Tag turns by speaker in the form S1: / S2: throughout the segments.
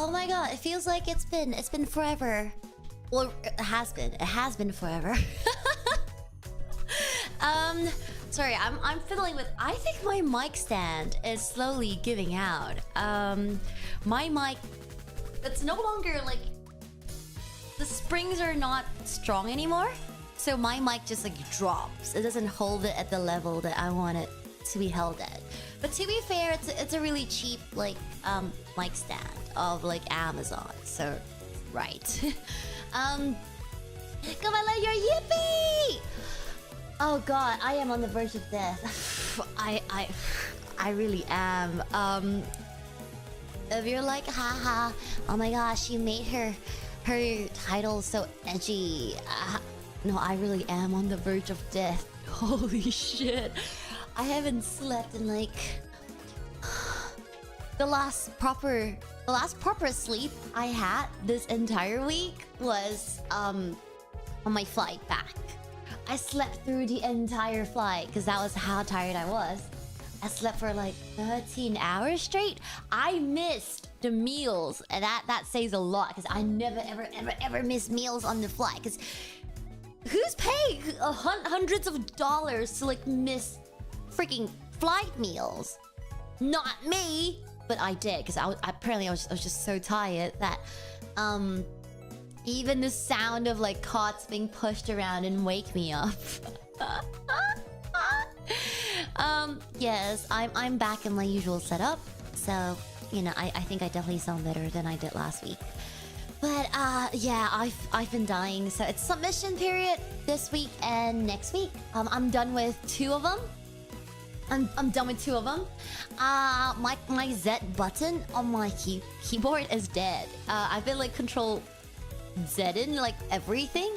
S1: Oh my god, it feels like it's been forever. Well, it has been forever. Sorry, I'm fiddling with... I think my mic stand is slowly giving out. My mic... It's no longer like... The springs are not strong anymore. So my mic just like drops. It doesn't hold it at the level that I want it to be held at. But to be fair, it's a really cheap like mic stand of like Amazon. So, right. Come on, let your yippee! Oh god, I am on the verge of death. I really am. If you're like, haha, oh my gosh, you made her title so edgy. No, I really am on the verge of death. Holy shit. I haven't slept in like... The last proper sleep I had this entire week was on my flight back. I slept through the entire flight because that was how tired I was. I slept for like 13 hours straight. I missed the meals, and that says a lot because I never ever miss meals on the flight. Because who's paying hundreds of dollars to like miss freaking flight meals? Not me, but I did because I was just so tired that even the sound of like cots being pushed around didn't wake me up. Yes, I'm back in my usual setup, so you know I think I definitely sound better than I did last week. But yeah, I've been dying, so it's submission period this week and next week. I'm done with 2 of them. I'm done with 2 of them. My Z button on my keyboard is dead. I've been like Control Z in like everything.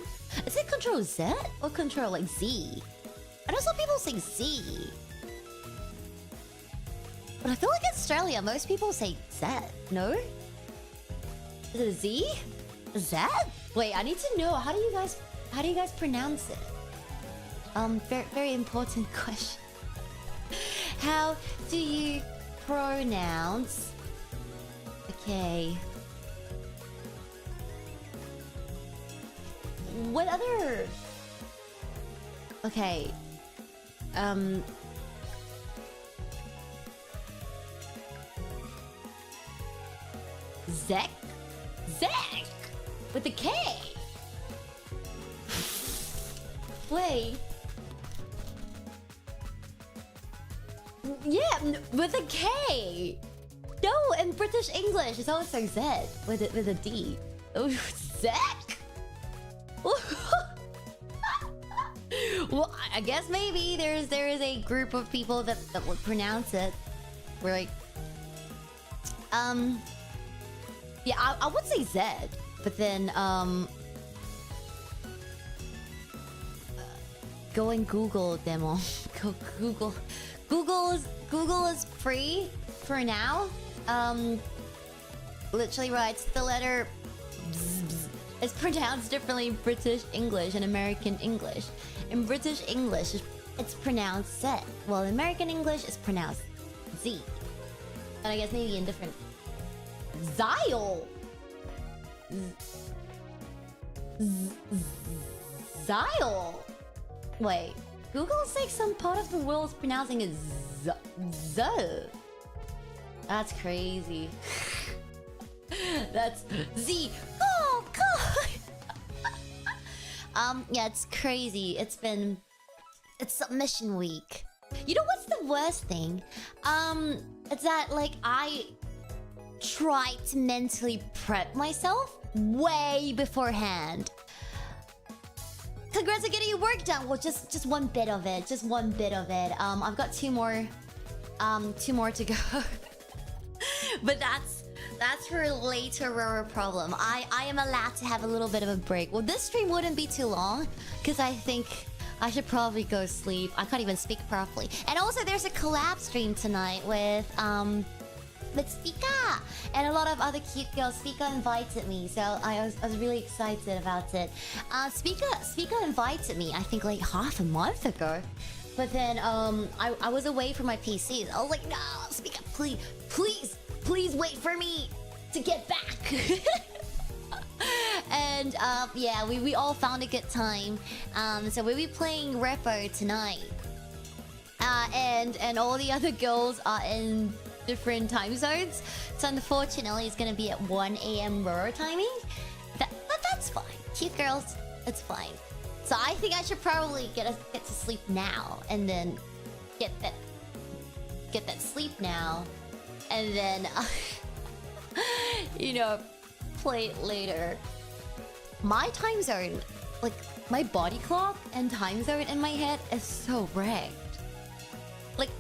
S1: Is it Control Z or Control like Z? I know some people say Z, but I feel like in Australia most people say Z. No? Is it a Z? Z? Wait, I need to know. How do you guys pronounce it? Very important question. How do you pronounce? Okay. What other? Okay. Zek? Zek! With a K! Wait. Yeah, with a K! No, in British English, it's always like Z with a D. Oh, Zek? Well, I guess maybe there is a group of people that would pronounce it. We're like... Yeah, I would say Z, but then, go and Google them all. Go Google. Google is free for now. Literally writes the letter Z. It's pronounced differently in British English and American English. In British English, it's pronounced Z. Well, in American English, it's pronounced Z. And I guess maybe in different... Zyle! Zyle! Wait, Google's like some part of the world is pronouncing it Z. That's crazy. That's Z. Oh god! Yeah, it's crazy. It's submission week. You know what's the worst thing? It's that like I try to mentally prep myself way beforehand. Congrats on getting your work done. Well, just one bit of it. Just one bit of it. I've got two more to go. But that's for later Roro problem. I am allowed to have a little bit of a break. Well, this stream wouldn't be too long because I think I should probably go sleep. I can't even speak properly. And also, there's a collab stream tonight with Spica and a lot of other cute girls. Spica invited me, so I was really excited about it. Spica invited me, I think like half a month ago. But then I was away from my PC. I was like, no, Spica, please wait for me to get back. And yeah, we all found a good time. So we'll be playing Repo tonight. And all the other girls are in different time zones. So unfortunately, it's gonna be at 1 AM Roro timing. That's fine. Cute girls, it's fine. So I think I should probably get to sleep now, and then get that sleep now, and then you know, play it later. My time zone, like my body clock and time zone in my head is so rigged. Like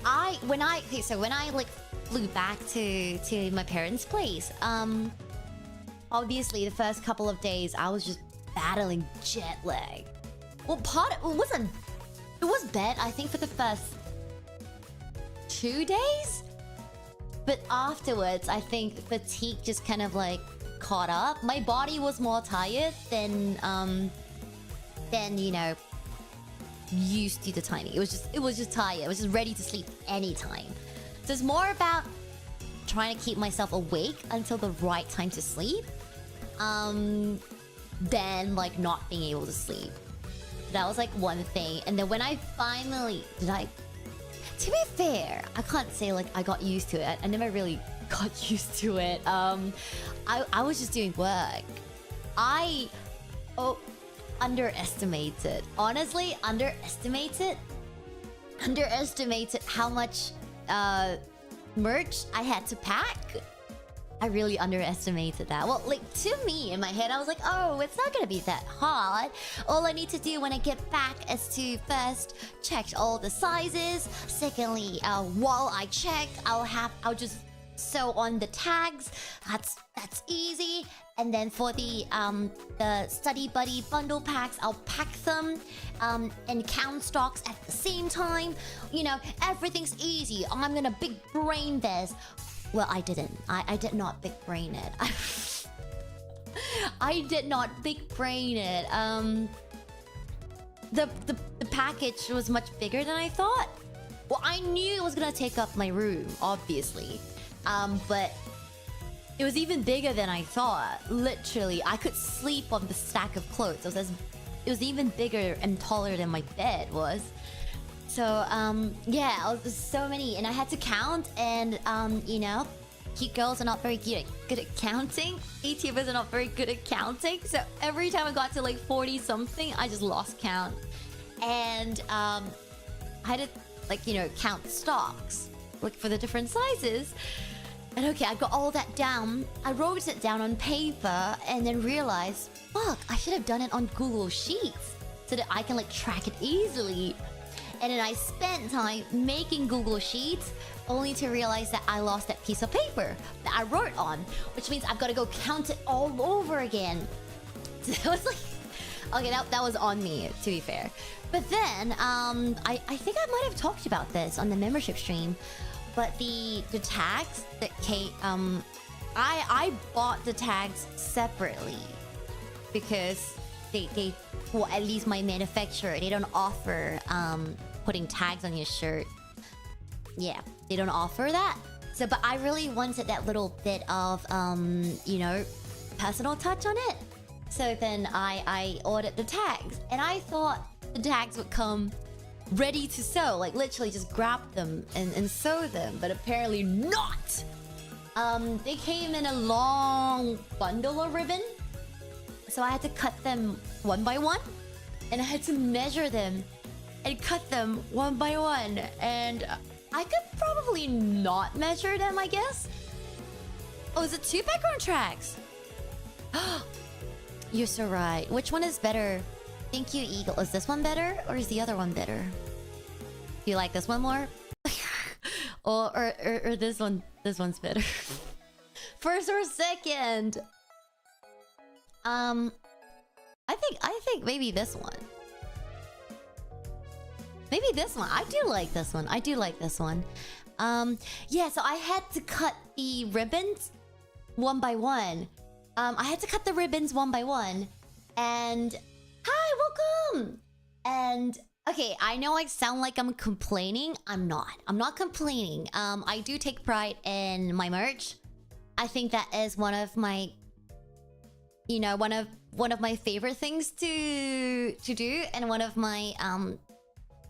S1: when I like flew back to my parents' place, obviously the first couple of days I was just battling jet lag. Well, it was bad, I think, for the first 2 days, but afterwards I think fatigue just kind of like caught up. My body was more tired than you know, used to the timing. It was just tired. It was just ready to sleep anytime. So it's more about trying to keep myself awake until the right time to sleep, than like not being able to sleep. That was like one thing. And then when I finally to be fair, I can't say like I got used to it. I never really got used to it. I was just doing work. I underestimated. Honestly, underestimated how much merch I had to pack. I really underestimated that. Well, like, to me, in my head, I was like, oh, it's not gonna be that hard. All I need to do when I get back is to first check all the sizes. Secondly, while I check, I'll just sew on the tags. That's easy. And then for the Study Buddy bundle packs, I'll pack them and count stocks at the same time. You know, everything's easy. I'm gonna big brain this. Well, I didn't. I did not big brain it. I did not big brain it. The package was much bigger than I thought. Well, I knew it was gonna take up my room, obviously. But it was even bigger than I thought. Literally, I could sleep on the stack of clothes. It was even bigger and taller than my bed was. So, yeah, it was so many, and I had to count, and, you know, cute girls are not very good at counting. Vtubers are not very good at counting, so every time I got to, like, 40-something, I just lost count. And, I had to, like, you know, count stocks, like, for the different sizes. And okay, I got all that down. I wrote it down on paper, and then realized, fuck, I should have done it on Google Sheets, so that I can, like, track it easily. And then I spent time making Google Sheets, only to realize that I lost that piece of paper that I wrote on, which means I've got to go count it all over again. So it was like, okay, that was on me, to be fair. But then, I think I might have talked about this on the membership stream, but the tags that came, I bought the tags separately because they well, at least my manufacturer, they don't offer putting tags on your shirt. Yeah, they don't offer that. So, but I really wanted that little bit of you know, personal touch on it. So then I ordered the tags, and I thought the tags would come ready to sew, like literally just grab them and sew them, but apparently not. They came in a long bundle of ribbon. So I had to cut them one by one, and I had to measure them and cut them one by one. And I could probably not measure them, I guess. Oh, is it 2 background tracks? You're so right. Which one is better? Thank you, Eagle. Is this one better, or is the other one better? Do you like this one more? or this one? This one's better. First or second? I think maybe this one. Maybe this one. I do like this one. I do like this one. Yeah, so I had to cut the ribbons one by one. I had to cut the ribbons one by one. And hi, welcome! And okay, I know I sound like I'm complaining. I'm not. I'm not complaining. I do take pride in my merch. I think that is one of my, you know, one of my favorite things to do, and one of my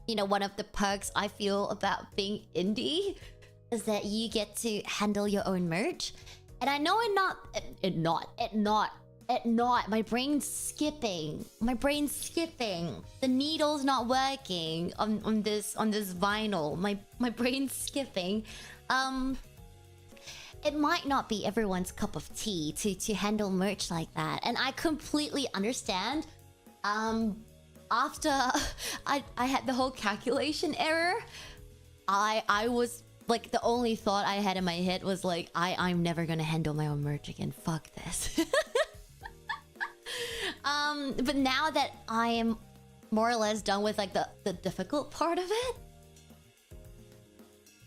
S1: you know, one of the perks I feel about being indie is that you get to handle your own merch. And I know my brain's skipping. The needle's not working on this vinyl. My brain's skipping. It might not be everyone's cup of tea to handle merch like that, and I completely understand. After I had the whole calculation error, I was like, the only thought I had in my head was like, I'm never gonna handle my own merch again. Fuck this. But now that I am more or less done with like the difficult part of it,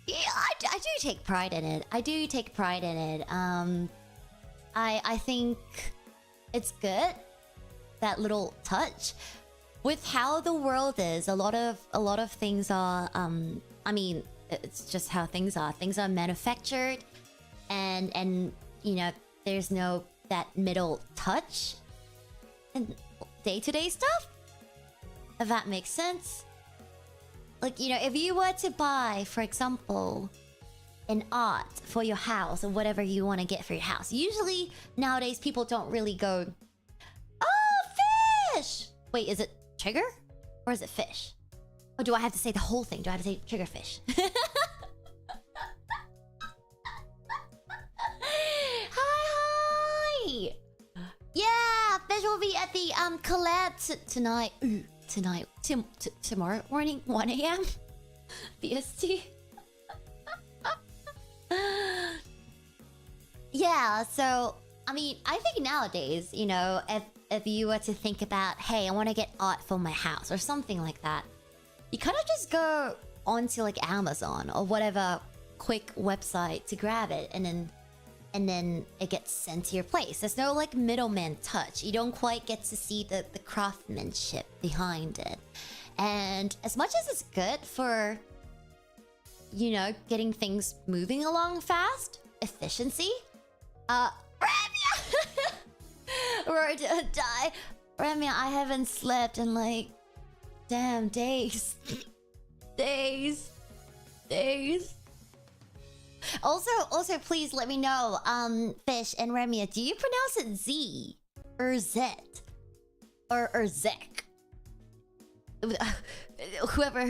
S1: yeah, I do take pride in it. I think it's good, that little touch. With how the world is, a lot of things are I mean, it's just how things are. Things are manufactured, and you know, there's no that middle touch and day-to-day stuff, if that makes sense. Like, you know, if you were to buy, for example, an art for your house or whatever you want to get for your house, usually nowadays people don't really go, oh, fish! Wait, is it trigger? Or is it fish? Or do I have to say the whole thing? Do I have to say triggerfish? Hi! Yeah, fish will be at the collab tonight. Tomorrow morning, 1 AM BST. Yeah, so I mean, I think nowadays, you know, if you were to think about, hey, I want to get art for my house or something like that, you kind of just go onto like Amazon or whatever quick website to grab it, and then it gets sent to your place. There's no like middleman touch. You don't quite get to see the craftsmanship behind it. And as much as it's good for, you know, getting things moving along fast, efficiency, Ramya! We're to die. Ramya, I haven't slept in like, damn, days. Days. Also, please let me know, Fish and Ramya, do you pronounce it Z or Z or Zek? Whoever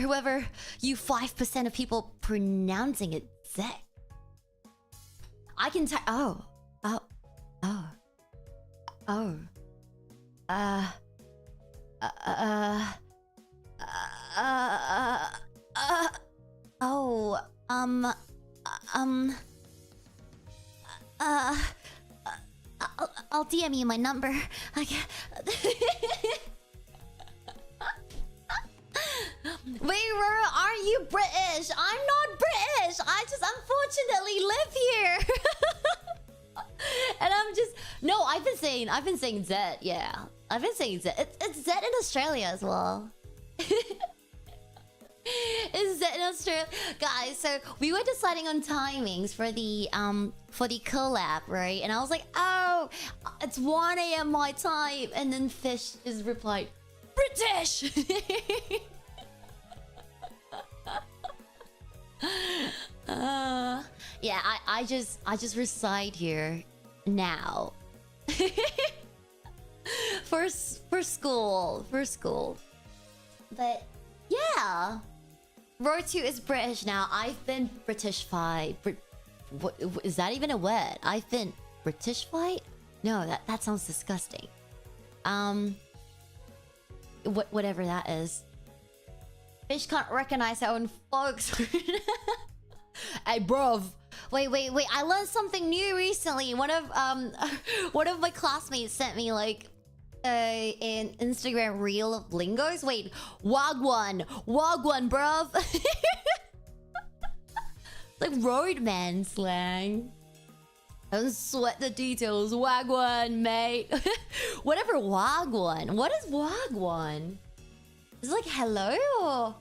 S1: you 5% of people pronouncing it Zek. I can type. Oh. I'll DM you my number. Wait, Roro, aren't you British? I'm not British. I just unfortunately live here. And I'm just... No, I've been saying Z, yeah. I've been saying Z. It's Z in Australia as well. It's Z in Australia. Guys, so we were deciding on timings for the collab, right? And I was like, oh, it's 1 AM my time. And then Fish just replied, British! Yeah, I just reside here now. for school. But yeah, Roro2 is British now. I've been Britishfied. What is that even a word? I've been Britishfied? No, that sounds disgusting. Whatever that is. Fish can't recognize our own folks. Hey, bruv. Wait. I learned something new recently. One of my classmates sent me like an Instagram reel of lingos. Wait, wagwan, bruv. Like roadman slang. Don't sweat the details. Wagwan, mate. Whatever, wagwan. What is wagwan? Is it like hello or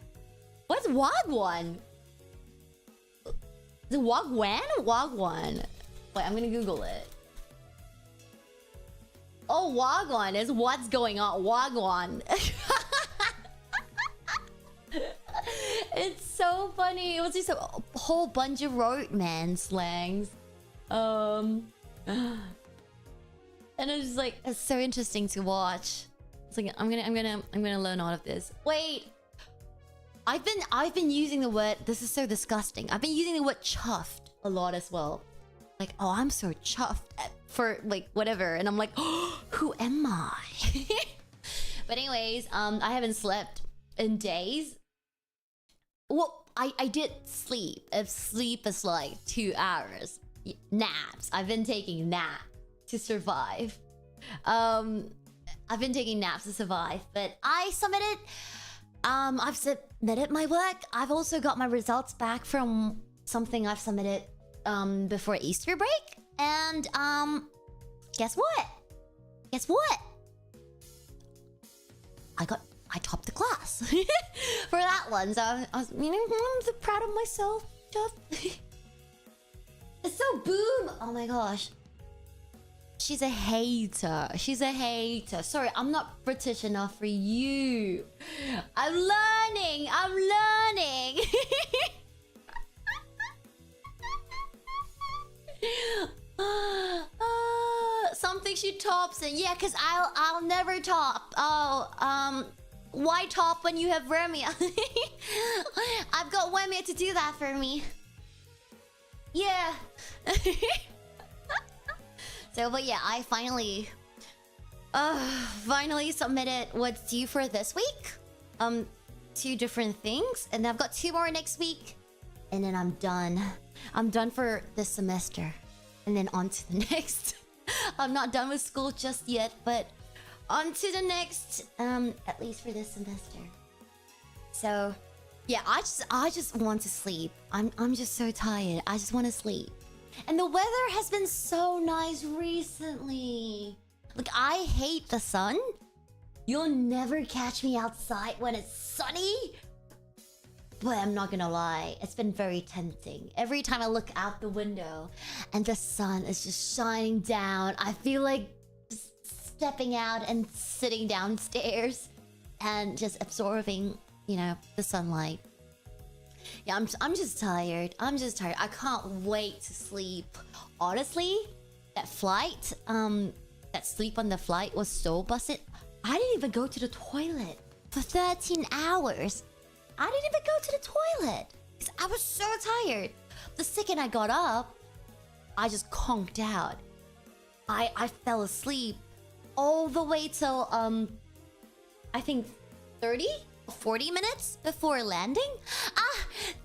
S1: what's wagwan? Is it wagwan or wagwan? Wait, I'm gonna Google it. Oh, Wagwan is what's going on. Wagwan. It's so funny. It was just a whole bunch of roadman slangs. And it's just like, it's so interesting to watch. It's like I'm gonna learn all of this. Wait, I've been using the word. This is so disgusting. I've been using the word chuffed a lot as well. Like, oh, I'm so chuffed for like whatever, and I'm like, oh, who am I? But anyways, I haven't slept in days. Well, I did sleep. If sleep is like 2 hours, naps. I've been taking naps to survive. I've been taking naps to survive, but I submitted. I've submitted my work. I've also got my results back from something I've submitted before Easter break, and guess what? Guess what? I topped the class for that one, so I was, you know, I'm so proud of myself. It's so boom. Oh my gosh. She's a hater. She's a hater. Sorry, I'm not British enough for you. I'm learning. I'm learning. Something she tops in. Yeah, cause I'll never top. Oh, why top when you have Remia? I've got Remia to do that for me. Yeah. So, but yeah, I finally submitted what's due for this week. 2 different things, and I've got 2 more next week, and then I'm done. I'm done for this semester, and then on to the next. I'm not done with school just yet, but on to the next. At least for this semester. So, yeah, I just want to sleep. I'm just so tired. I just want to sleep. And the weather has been so nice recently. Like, I hate the sun. You'll never catch me outside when it's sunny. But I'm not gonna lie, it's been very tempting. Every time I look out the window and the sun is just shining down, I feel like stepping out and sitting downstairs and just absorbing, you know, the sunlight. Yeah, I'm just tired. I'm just tired. I can't wait to sleep. Honestly, that flight, that sleep on the flight was so busted. I didn't even go to the toilet for 13 hours. I didn't even go to the toilet because I was so tired. The second I got up, I just conked out. I fell asleep all the way till I think 30 or 40 minutes before landing.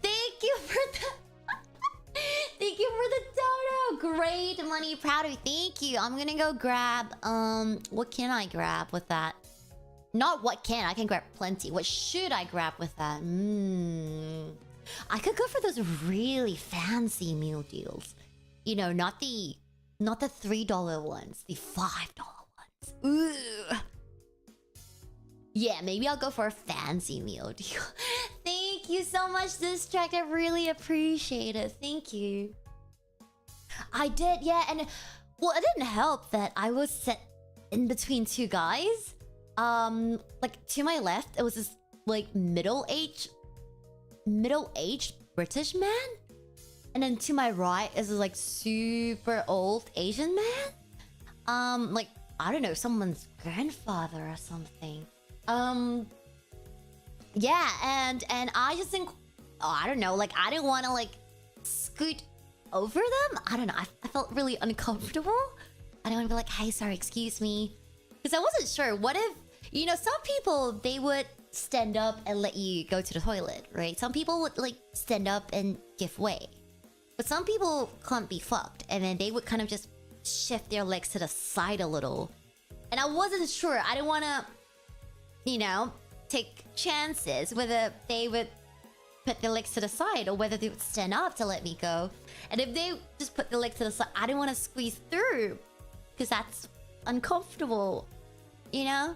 S1: Thank you for the thank you for the dono. Great money, proud of you. Thank you. I'm gonna go grab what can I grab with that? Not what can I can grab plenty. What should I grab with that? I could go for those really fancy meal deals. You know, not the $3 ones, the $5 ones. Ooh. Yeah, maybe I'll go for a fancy meal deal. Thank you so much, Distract. I really appreciate it. Thank you. I did, yeah, and well, it didn't help that I was set in between 2 guys. Like to my left, it was this like middle-aged British man, and then to my right is this like super old Asian man. Like I don't know, someone's grandfather or something. Yeah, and I just think, oh, I don't know, like I didn't want to like scoot over them. I don't know. I felt really uncomfortable. I didn't want to be like, hey, sorry, excuse me, because I wasn't sure. What if, you know, some people, they would stand up and let you go to the toilet, right? Some people would like stand up and give way, but some people can't be fucked, and then they would kind of just shift their legs to the side a little. And I wasn't sure. I didn't want to, you know, take chances whether they would put their legs to the side or whether they would stand up to let me go. And if they just put their legs to the side, I didn't want to squeeze through because that's uncomfortable, you know?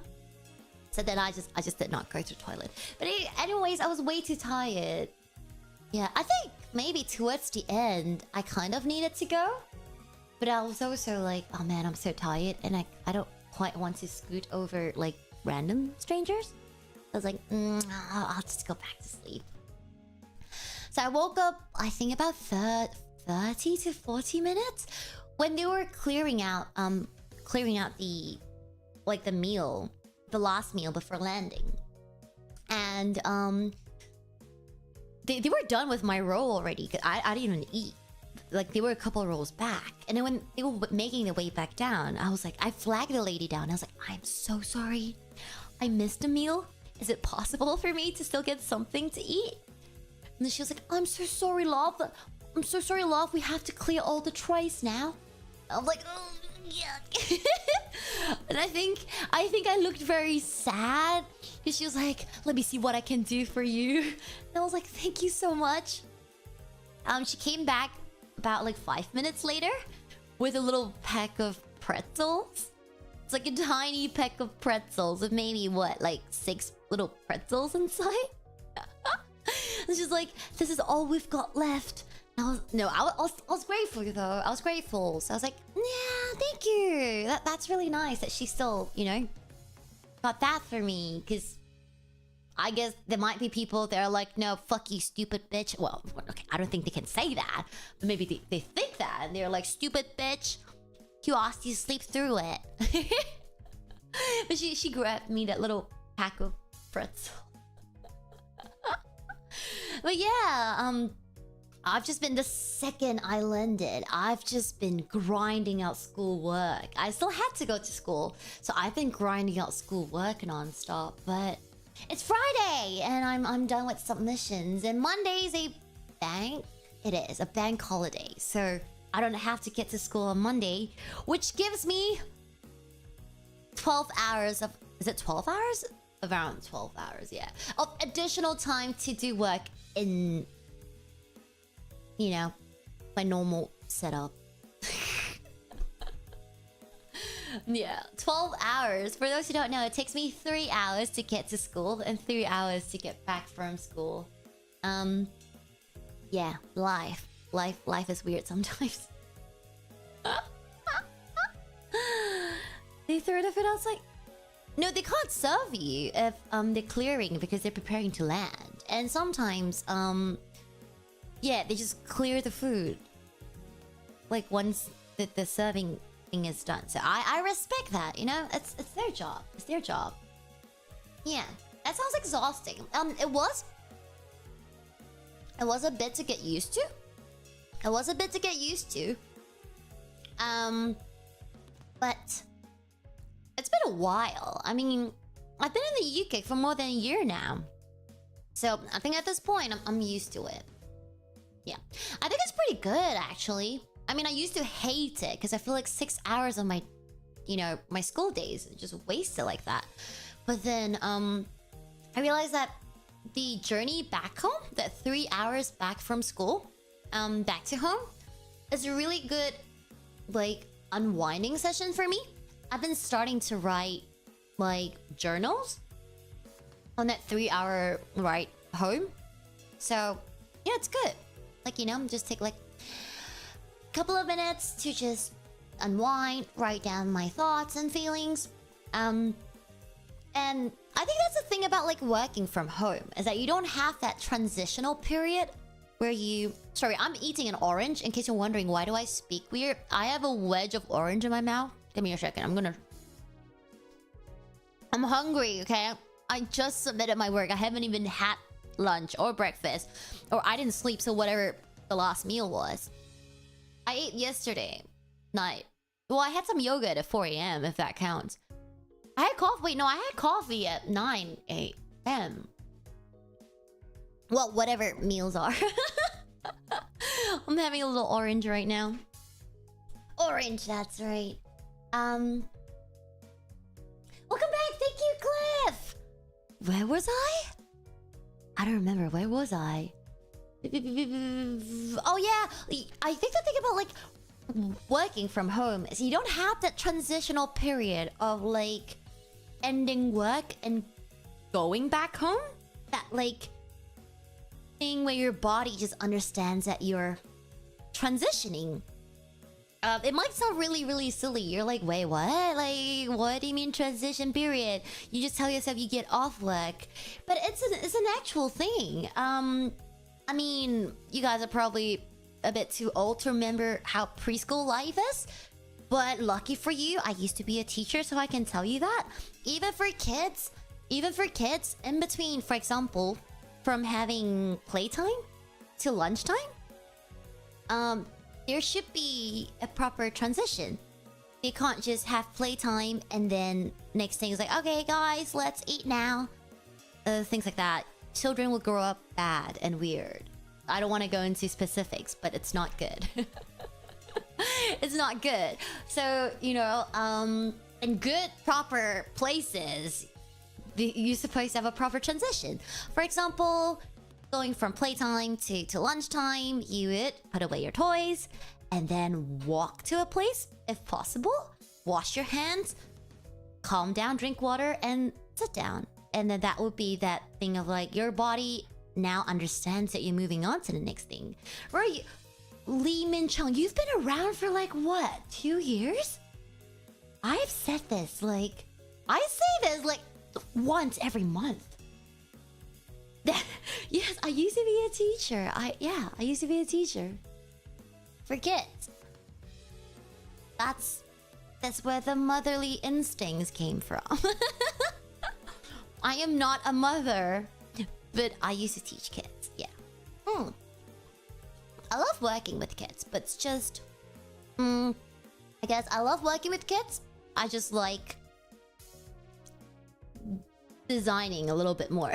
S1: So then I just did not go to the toilet. But anyways, I was way too tired. Yeah, I think maybe towards the end, I kind of needed to go. But I was also like, oh man, I'm so tired, and I don't quite want to scoot over like random strangers. I was like, I'll just go back to sleep. So I woke up, I think about 30 to 40 minutes when they were clearing out the like the meal, the last meal before landing, and they were done with my roll already. Cause I didn't even eat. Like they were a couple rolls back, and then when they were making their way back down, I was like, I flagged the lady down. I was like, I'm so sorry, I missed a meal. Is it possible for me to still get something to eat? And then she was like, I'm so sorry, love. I'm so sorry, love. We have to clear all the trays now. I was like, oh, yeah. And I think I looked very sad. And she was like, let me see what I can do for you. And I was like, thank you so much. She came back about like 5 minutes later with a little pack of pretzels. It's like a tiny pack of pretzels with maybe what, like 6 little pretzels inside. And she's like, this is all we've got left. And I was grateful though. I was grateful. So I was like, yeah, thank you. That's really nice that she still, you know, got that for me. Because I guess there might be people that are like, no, fuck you, stupid bitch. Well, okay, I don't think they can say that. But maybe they think that. And they're like, stupid bitch. You asked you to sleep through it. But she grabbed me that little pack of pretzels. But yeah, I've just been, the second I landed, I've just been grinding out schoolwork. I still had to go to school, so I've been grinding out schoolwork non-stop. But it's Friday, and I'm done with submissions. And Monday's a bank holiday, so I don't have to get to school on Monday, which gives me 12 hours of... Is it 12 hours? Around 12 hours, yeah. Of additional time to do work in, you know, my normal setup. Yeah, 12 hours. For those who don't know, it takes me 3 hours to get to school and 3 hours to get back from school. Yeah, life is weird sometimes. They threw it if it else like... No, they can't serve you if they're clearing because they're preparing to land. And sometimes, yeah, they just clear the food. Like once the serving thing is done. So I respect that, you know? It's their job. It's their job. Yeah, that sounds exhausting. It was a bit to get used to. But it's been a while. I mean, I've been in the UK for more than a year now. So I think at this point, I'm used to it. Yeah. I think it's pretty good, actually. I mean, I used to hate it because I feel like 6 hours of my, you know, my school days just wasted like that. But then I realized that the journey back home, that 3 hours back from school, back to home, is a really good, like, unwinding session for me. I've been starting to write, like, journals on that 3-hour ride home. So, yeah, it's good. Like, you know, just take, like, a couple of minutes to just unwind, write down my thoughts and feelings. And I think that's the thing about, like, working from home, is that you don't have that transitional period where you... Sorry, I'm eating an orange, in case you're wondering why do I speak weird. I have a wedge of orange in my mouth. Give me a second, I'm hungry, okay? I just submitted my work. I haven't even had lunch or breakfast. Or I didn't sleep, so whatever the last meal was. I ate yesterday night. Well, I had some yogurt at 4 AM, if that counts. I had coffee. Wait, no, I had coffee at 9 AM. Well, whatever meals are. I'm having a little orange right now. Orange, that's right. Welcome back. Thank you, Cliff. Where was I? I don't remember. Where was I? Oh, yeah. I think the thing about, like, working from home is you don't have that transitional period of, like, ending work and going back home. That, like, thing where your body just understands that you're transitioning It might sound really silly. You're like, wait, what? Like, what do you mean transition period? You just tell yourself you get off work, but it's an actual thing. I mean, you guys are probably a bit too old to remember how preschool life is, but lucky for you, I used to be a teacher, so I can tell you that even for kids, in between, for example, from having playtime to lunchtime, there should be a proper transition. You can't just have playtime and then next thing is like, okay guys, let's eat now. Things like that. Children will grow up bad and weird. I don't want to go into specifics, but it's not good. It's not good. So, you know, in good, proper places, you're supposed to have a proper transition. For example, going from playtime to lunchtime, you would put away your toys and then walk to a place, if possible. Wash your hands, calm down, drink water, and sit down. And then that would be that thing of like, your body now understands that you're moving on to the next thing. Right? Lee Min Chung, you've been around for like, what, 2 years? I've said this, like... I say this, like, once every month. Yes, I used to be a teacher. I used to be a teacher. For kids. That's where the motherly instincts came from. I am not a mother, but I used to teach kids, yeah. I love working with kids, but it's just... I guess I love working with kids. I just like... designing a little bit more.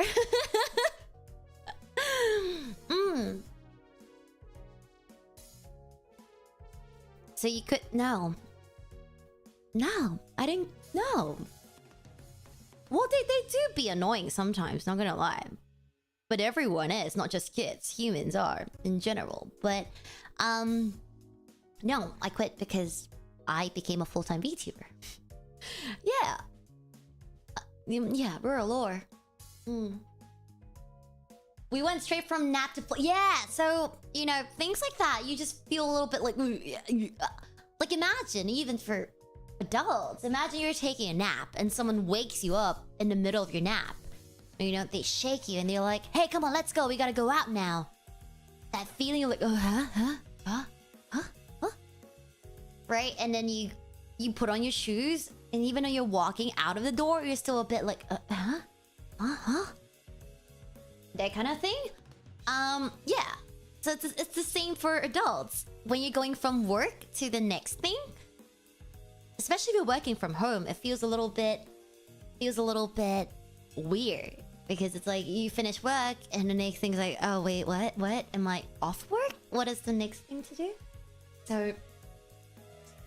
S1: So you could... No, I didn't... No. Well, they do be annoying sometimes, not gonna lie. But everyone is, not just kids. Humans are, in general. But, no, I quit because I became a full-time VTuber. Yeah. Yeah, Roro lore. We went straight from nap to play. Yeah, so, you know, things like that, you just feel a little bit like... Like, imagine, even for adults, imagine you're taking a nap and someone wakes you up in the middle of your nap. You know, they shake you and they're like, hey, come on, let's go. We gotta go out now. That feeling of like, oh, huh? Right? And then you put on your shoes, and even though you're walking out of the door, you're still a bit like, that kind of thing. Yeah. So it's the same for adults. When you're going from work to the next thing, especially if you're working from home, it feels a little bit weird. Because it's like, you finish work, and the next thing's like, oh wait, what? Am I off work? What is the next thing to do? So,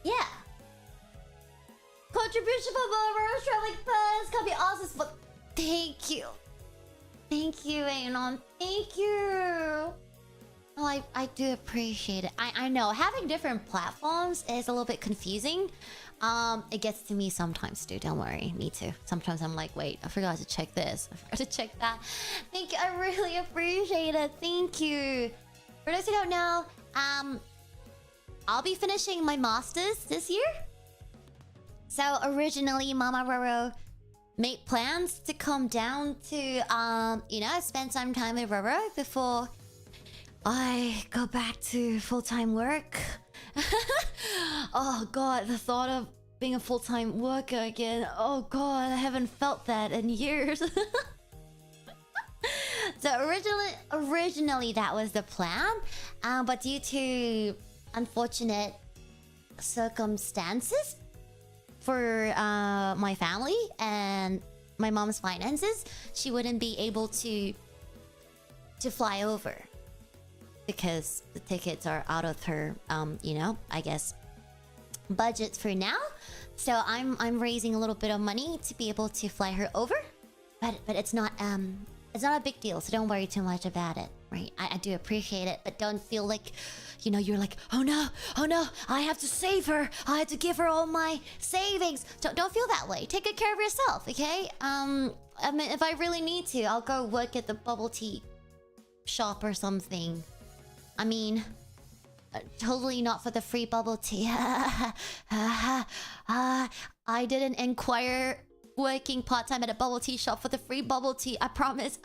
S1: yeah. Contribution from Roro's traveling first. Can be awesome, but thank you. Thank you, Anon. Thank you. Oh, I do appreciate it. I know, having different platforms is a little bit confusing. It gets to me sometimes too, don't worry. Me too. Sometimes I'm like, wait, I forgot to check this. I forgot to check that. Thank you, I really appreciate it. Thank you. For those who don't know, I'll be finishing my masters this year. So originally, Mama Roro made plans to come down to, you know, spend some time with Roro before I go back to full-time work. Oh god, the thought of being a full-time worker again. Oh god, I haven't felt that in years. So originally that was the plan, but due to unfortunate circumstances for my family and my mom's finances, she wouldn't be able to fly over because the tickets are out of her you know, I guess budget for now. So I'm raising a little bit of money to be able to fly her over, but it's not a big deal, so don't worry too much about it, right? I do appreciate it, but don't feel like, you know, you're like, oh no, I have to save her, I have to give her all my savings. Don't feel that way. Take good care of yourself, okay? I mean, if I really need to, I'll go work at the bubble tea shop or something. I mean, Totally not for the free bubble tea. I didn't inquire working part-time at a bubble tea shop for the free bubble tea. I promise.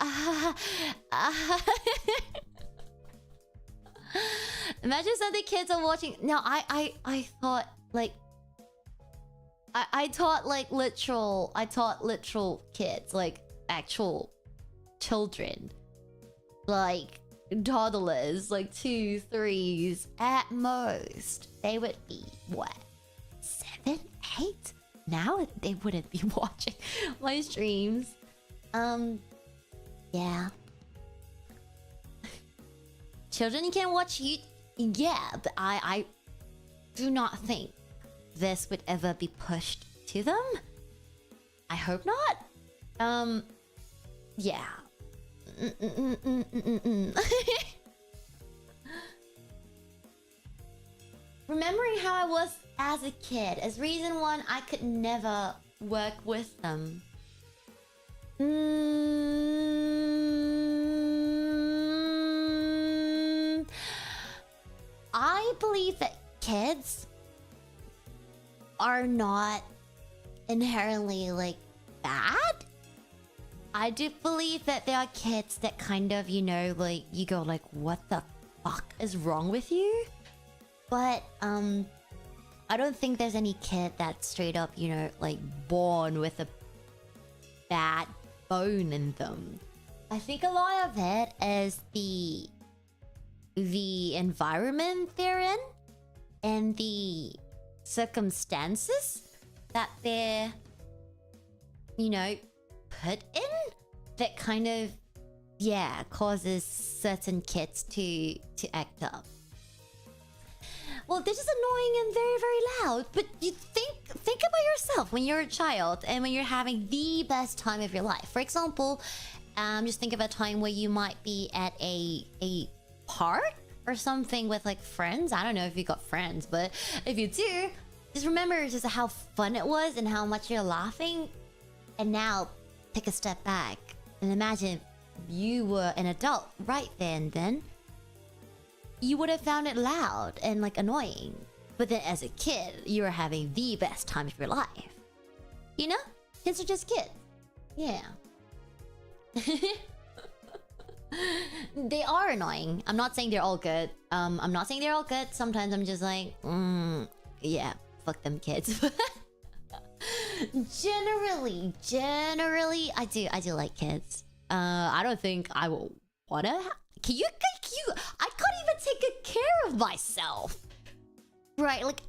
S1: Imagine some of the kids are watching. No, I thought like I taught like literal. I taught literal kids, like actual children, like toddlers, like 2, 3s at most. They would be what, 7, 8? Now they wouldn't be watching my streams. Yeah. Children can watch you. Yeah, but I do not think this would ever be pushed to them. I hope not. Yeah. Remembering how I was as a kid as reason one I could never work with them. I believe that kids are not inherently like bad. I do believe that there are kids that kind of, you know, like you go like, what the fuck is wrong with you? But I don't think there's any kid that's straight up, you know, like born with a bad bone in them. I think a lot of it is the environment they're in and the circumstances that they're, you know, put in that kind of, yeah, causes certain kids to act up. Well, they're just annoying and very, very loud. But you think about yourself when you're a child and when you're having the best time of your life. For example, just think of a time where you might be at a park or something with like friends. I don't know if you got friends, but if you do, just remember just how fun it was and how much you're laughing. And now take a step back and imagine you were an adult right there and then. You would have found it loud and like annoying. But then as a kid, you were having the best time of your life. You know? Kids are just kids. Yeah. They are annoying. I'm not saying they're all good. I'm not saying they're all good. Sometimes I'm just like, yeah, fuck them kids. Generally, I do like kids. I don't think I will wanna. Can you? I can't even take care of myself. Right, like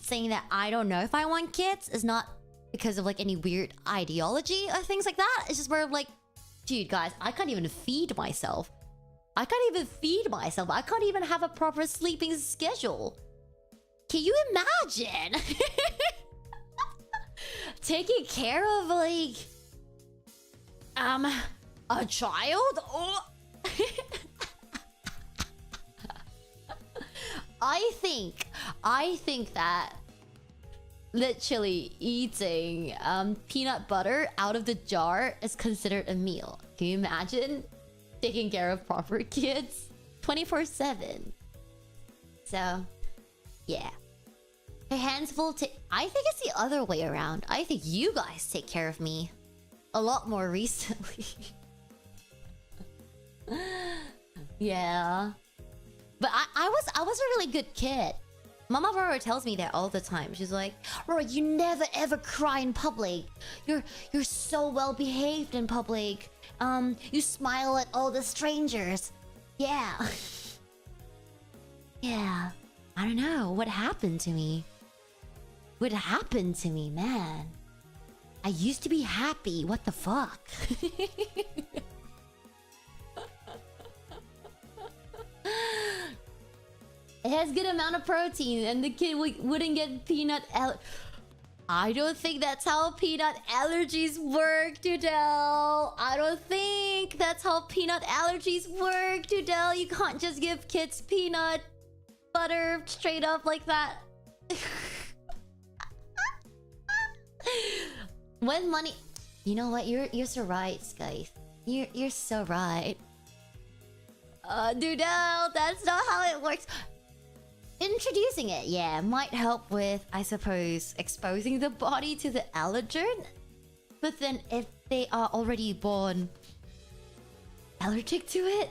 S1: saying that I don't know if I want kids is not because of like any weird ideology or things like that. It's just where like, dude, guys, I can't even feed myself. I can't even have a proper sleeping schedule. Can you imagine? Taking care of like a child? Oh. I think that literally eating peanut butter out of the jar is considered a meal. Can you imagine taking care of proper kids 24/7? So, yeah. A hands full I think it's the other way around. I think you guys take care of me a lot more recently. Yeah. But I was a really good kid. Mama Roro tells me that all the time. She's like, Roro, you never ever cry in public. You're so well behaved in public. You smile at all the strangers. Yeah. Yeah. I don't know. What happened to me? What happened to me, man? I used to be happy. What the fuck? It has good amount of protein and the kid wouldn't get peanut I don't think that's how peanut allergies work, Dudell. I don't think that's how peanut allergies work, Dudell. You can't just give kids peanut butter straight up like that. When money... You know what? You're so right, Skype. You're so right. Dudell, that's not how it works. Introducing it, yeah, might help with, I suppose, exposing the body to the allergen. But then if they are already born allergic to it,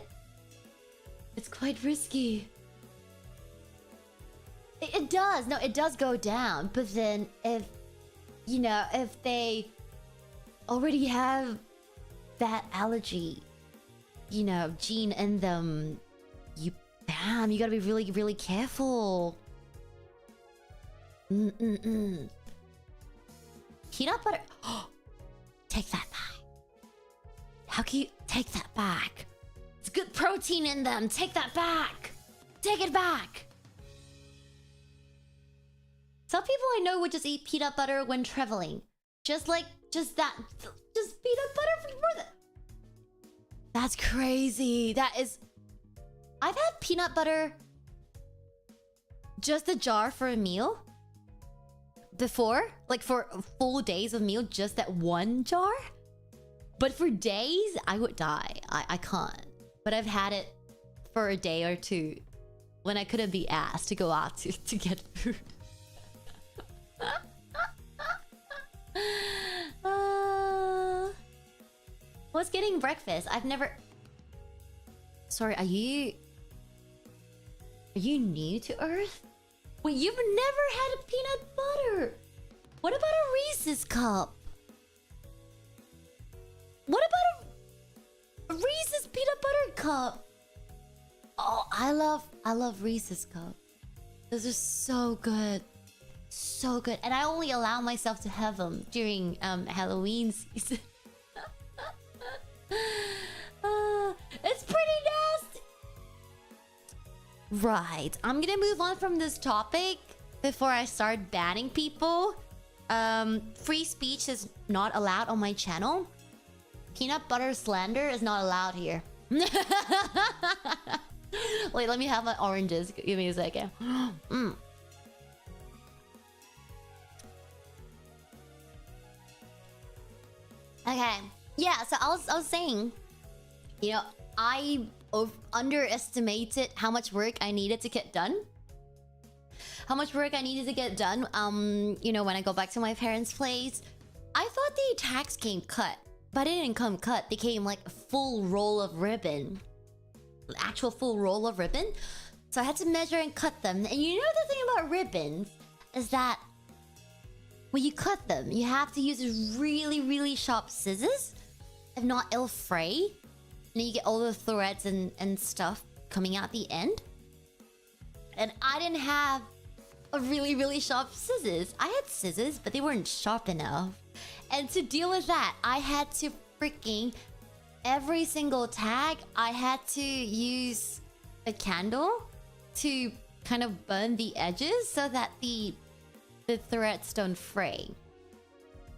S1: it's quite risky. It does, no, it does go down. But then if, you know, if they already have that allergy, you know, gene in them, damn, you gotta be really, really careful. Peanut butter. Take that back. How can you take that back? It's good protein in them. Take that back. Take it back. Some people I know would just eat peanut butter when traveling. Just peanut butter for that. That's crazy. That is... I've had peanut butter, just a jar for a meal before, like for full days of meal, just that one jar. But for days, I would die. I can't. But I've had it for a day or two when I couldn't be asked to go out to get food. What's getting breakfast? I've never... Sorry, are you new to Earth? Wait, you've never had a peanut butter? What about a Reese's cup? What about a Reese's peanut butter cup? Oh, I love Reese's cup. Those are so good. So good. And I only allow myself to have them during Halloween season. It's pretty nasty. Right. I'm gonna move on from this topic before I start banning people. Free speech is not allowed on my channel. Peanut butter slander is not allowed here. Wait, let me have my oranges. Give me a second. Okay. Yeah, so I was saying, you know, I underestimated how much work I needed to get done. You know, when I go back to my parents' place, I thought the tags came cut, but it didn't come cut. They came like a full roll of ribbon, actual full roll of ribbon. So I had to measure and cut them. And you know the thing about ribbons is that when you cut them, you have to use really, really sharp scissors. If not, it'll fray. And then you get all the threads and stuff coming out the end. And I didn't have a really, really sharp scissors. I had scissors, but they weren't sharp enough. And to deal with that, I had to freaking... Every single tag, I had to use a candle to kind of burn the edges so that the threads don't fray.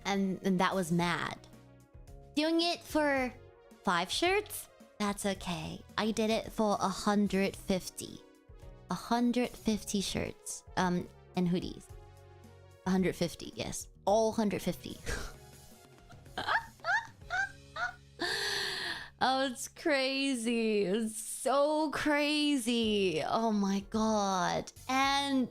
S1: And that was mad. Doing it for 5 shirts? That's okay. I did it for 150. 150 shirts. And hoodies. 150, yes. All 150. Oh, it's crazy. It's so crazy. Oh my god. And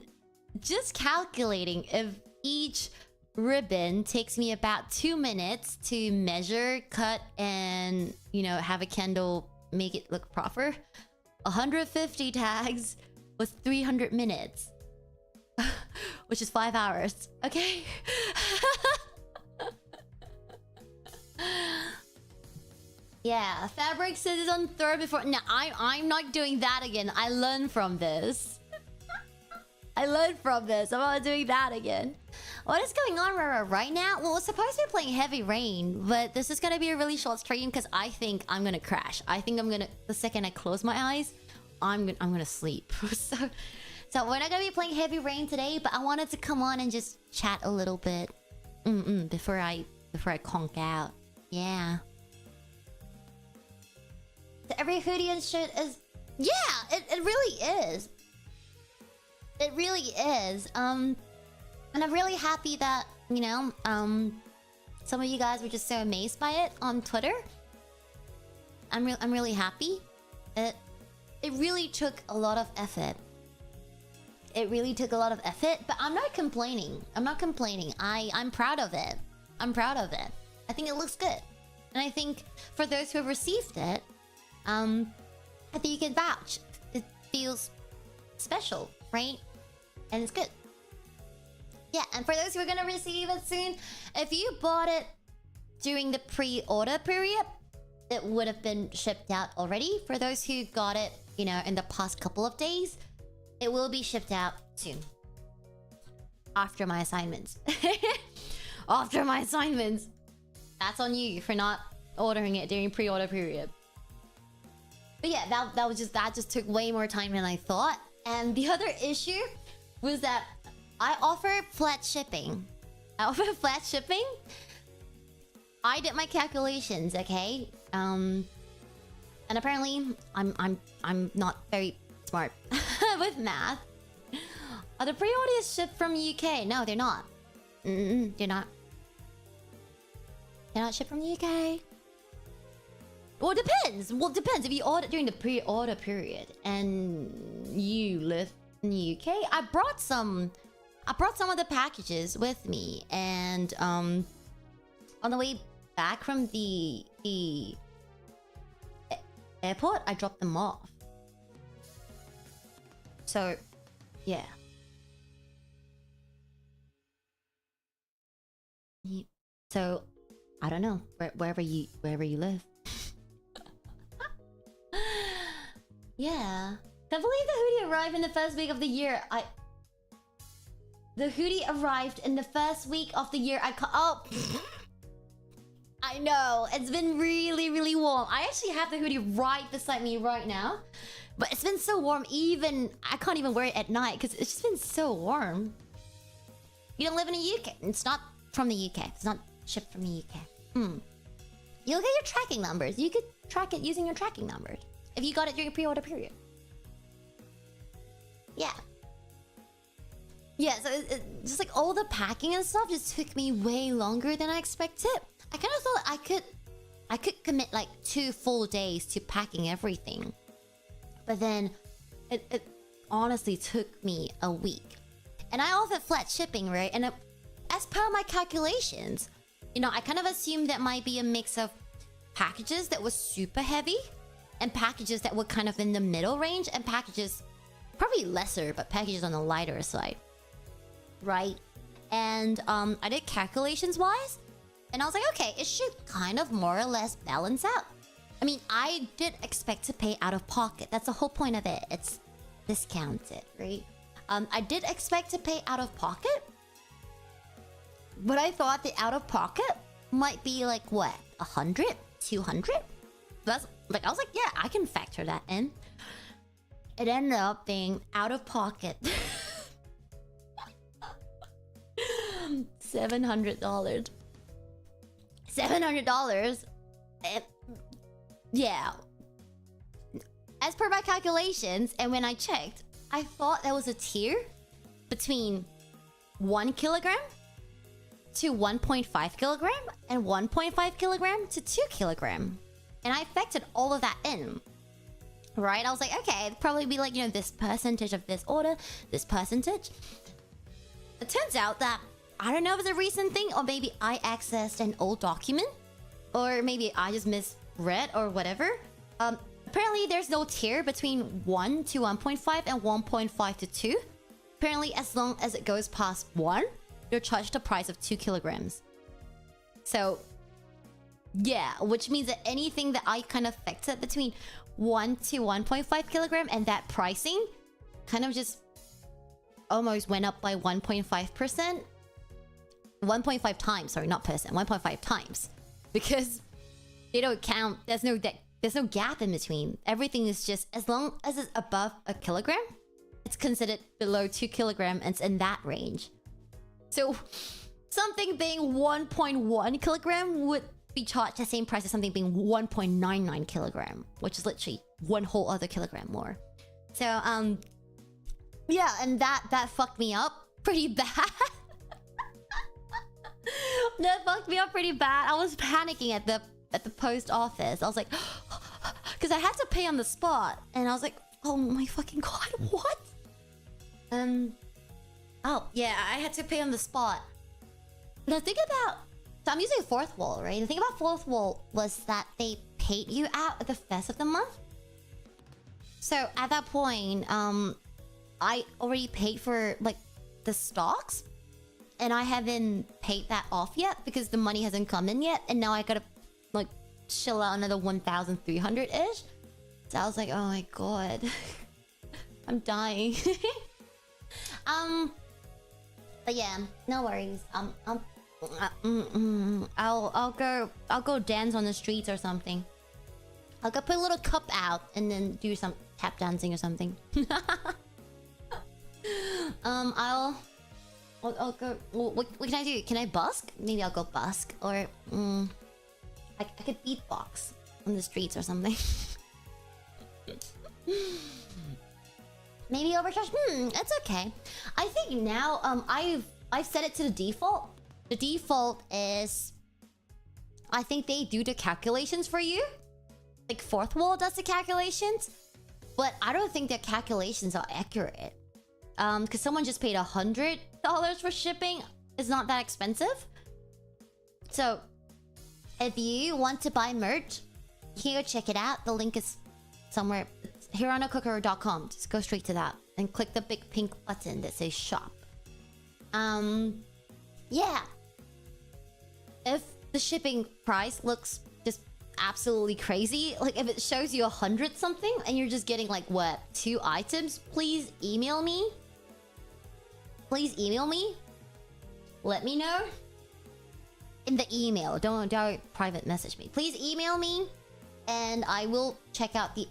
S1: just calculating, if each ribbon takes me about 2 minutes to measure, cut, and, you know, have a candle make it look proper, 150 tags was 300 minutes. Which is 5 hours. Okay? Yeah, fabric scissors on third before... No, I'm not doing that again. I learned from this. I'm not doing that again. What is going on, Roro, right now? Well, we're supposed to be playing Heavy Rain, but this is gonna be a really short stream because I think I'm gonna crash. I think I'm gonna... The second I close my eyes, I'm gonna sleep. So we're not gonna be playing Heavy Rain today, but I wanted to come on and just chat a little bit. Before I conk out. Yeah. So every hoodie and shit is... Yeah, it really is. It really is. And I'm really happy that, you know, some of you guys were just so amazed by it on Twitter. I'm really happy. It really took a lot of effort. it really took a lot of effort, but I'm not complaining. I'm not complaining. I'm proud of it. I'm proud of it. I think it looks good. And I think for those who have received it, I think you can vouch. It feels special, right? And it's good. Yeah, and for those who are gonna receive it soon, if you bought it during the pre-order period, it would have been shipped out already. For those who got it, you know, in the past couple of days, it will be shipped out soon. After my assignments. After my assignments. That's on you for not ordering it during pre-order period. But yeah, that just took way more time than I thought. And the other issue was that I offer flat shipping. I offer flat shipping. I did my calculations, okay? And apparently I'm not very smart with math. Are the pre-orders shipped from UK? No, they're not. They're not. They're not shipped from the UK. Well, it depends. Well, it depends. If you order during the pre-order period and you live in the UK, I brought some of the packages with me, and on the way back from the airport, I dropped them off. So, yeah. So, I don't know, wherever you live. Yeah. Can't believe the hoodie arrived in the first week of the year. The hoodie arrived in the first week of the year. Oh. I know. It's been really, really warm. I actually have the hoodie right beside me right now. But it's been so warm, even... I can't even wear it at night because it's just been so warm. You don't live in the UK. It's not from the UK. It's not shipped from the UK. You'll get your tracking numbers. You could track it using your tracking numbers. If you got it during pre-order period. Yeah. Yeah, so just like all the packing and stuff just took me way longer than I expected. I kind of thought I could commit like 2 full days to packing everything. But then it honestly took me a week. And I offered flat shipping, right? And as per my calculations, you know, I kind of assumed that might be a mix of packages that was super heavy and packages that were kind of in the middle range, and packages probably lesser, but packages on the lighter side. Right? And I did calculations wise, and I was like, okay, it should kind of more or less balance out. I mean, I did expect to pay out of pocket. That's the whole point of it. It's discounted, right? I did expect to pay out of pocket, but I thought the out of pocket might be like what, 100, 200? That's like, I was like, yeah, I can factor that in. It ended up being out of pocket. $700. $700. Yeah. As per my calculations, and when I checked, I thought there was a tier between 1 kilogram to 1.5 kilogram and 1.5 kilogram to 2 kilogram. And I factored all of that in. Right? I was like, okay, it'd probably be like, you know, this percentage of this order, this percentage. It turns out that, I don't know if it's a recent thing, or maybe I accessed an old document, or maybe I just misread or whatever. Apparently there's no tier between 1 to 1.5 and 1.5 to 2. Apparently as long as it goes past 1, you're charged a price of 2 kilograms. So, yeah, which means that anything that I kind of factored between 1 to 1.5 kilogram and that pricing kind of just almost went up by 1.5%. 1.5 times, sorry, not percent, 1.5 times. Because they don't count, there's no gap in between. Everything is just, as long as it's above a kilogram, it's considered below 2 kilogram and it's in that range. So something being 1.1 kilogram would be charged the same price as something being 1.99 kilogram, which is literally one whole other kilogram more. So yeah, and that fucked me up pretty bad. That fucked me up pretty bad. I was panicking at the post office. I was like, because I had to pay on the spot, and I was like, oh my fucking god, what? Oh, yeah, I had to pay on the spot. The thing about... So I'm using Fourth Wall, right? The thing about Fourth Wall was that they paid you out at the first of the month. So at that point, I already paid for, like, the stocks. And I haven't paid that off yet because the money hasn't come in yet. And now I gotta, like, chill out another 1,300-ish. So I was like, oh my god. I'm dying. But yeah, no worries. I'll go dance on the streets or something. I'll go put a little cup out and then do some tap dancing or something. I'll go. What can I do? Can I busk? Maybe I'll go busk or I could beatbox on the streets or something. Maybe overcharge? It's okay. I think now I've set it to the default. The default is I think they do the calculations for you. Like Fourth Wall does the calculations. But I don't think their calculations are accurate. Because someone just paid $100 for shipping. It's not that expensive. So if you want to buy merch, you can go check it out. The link is somewhere. It's hiranokokoro.com. Just go straight to that and click the big pink button that says shop. Yeah. If the shipping price looks just absolutely crazy, like if it shows you 100 something and you're just getting like what, 2 items, please email me. Please email me. Let me know. In the email. Don't private message me. Please email me and I will check out the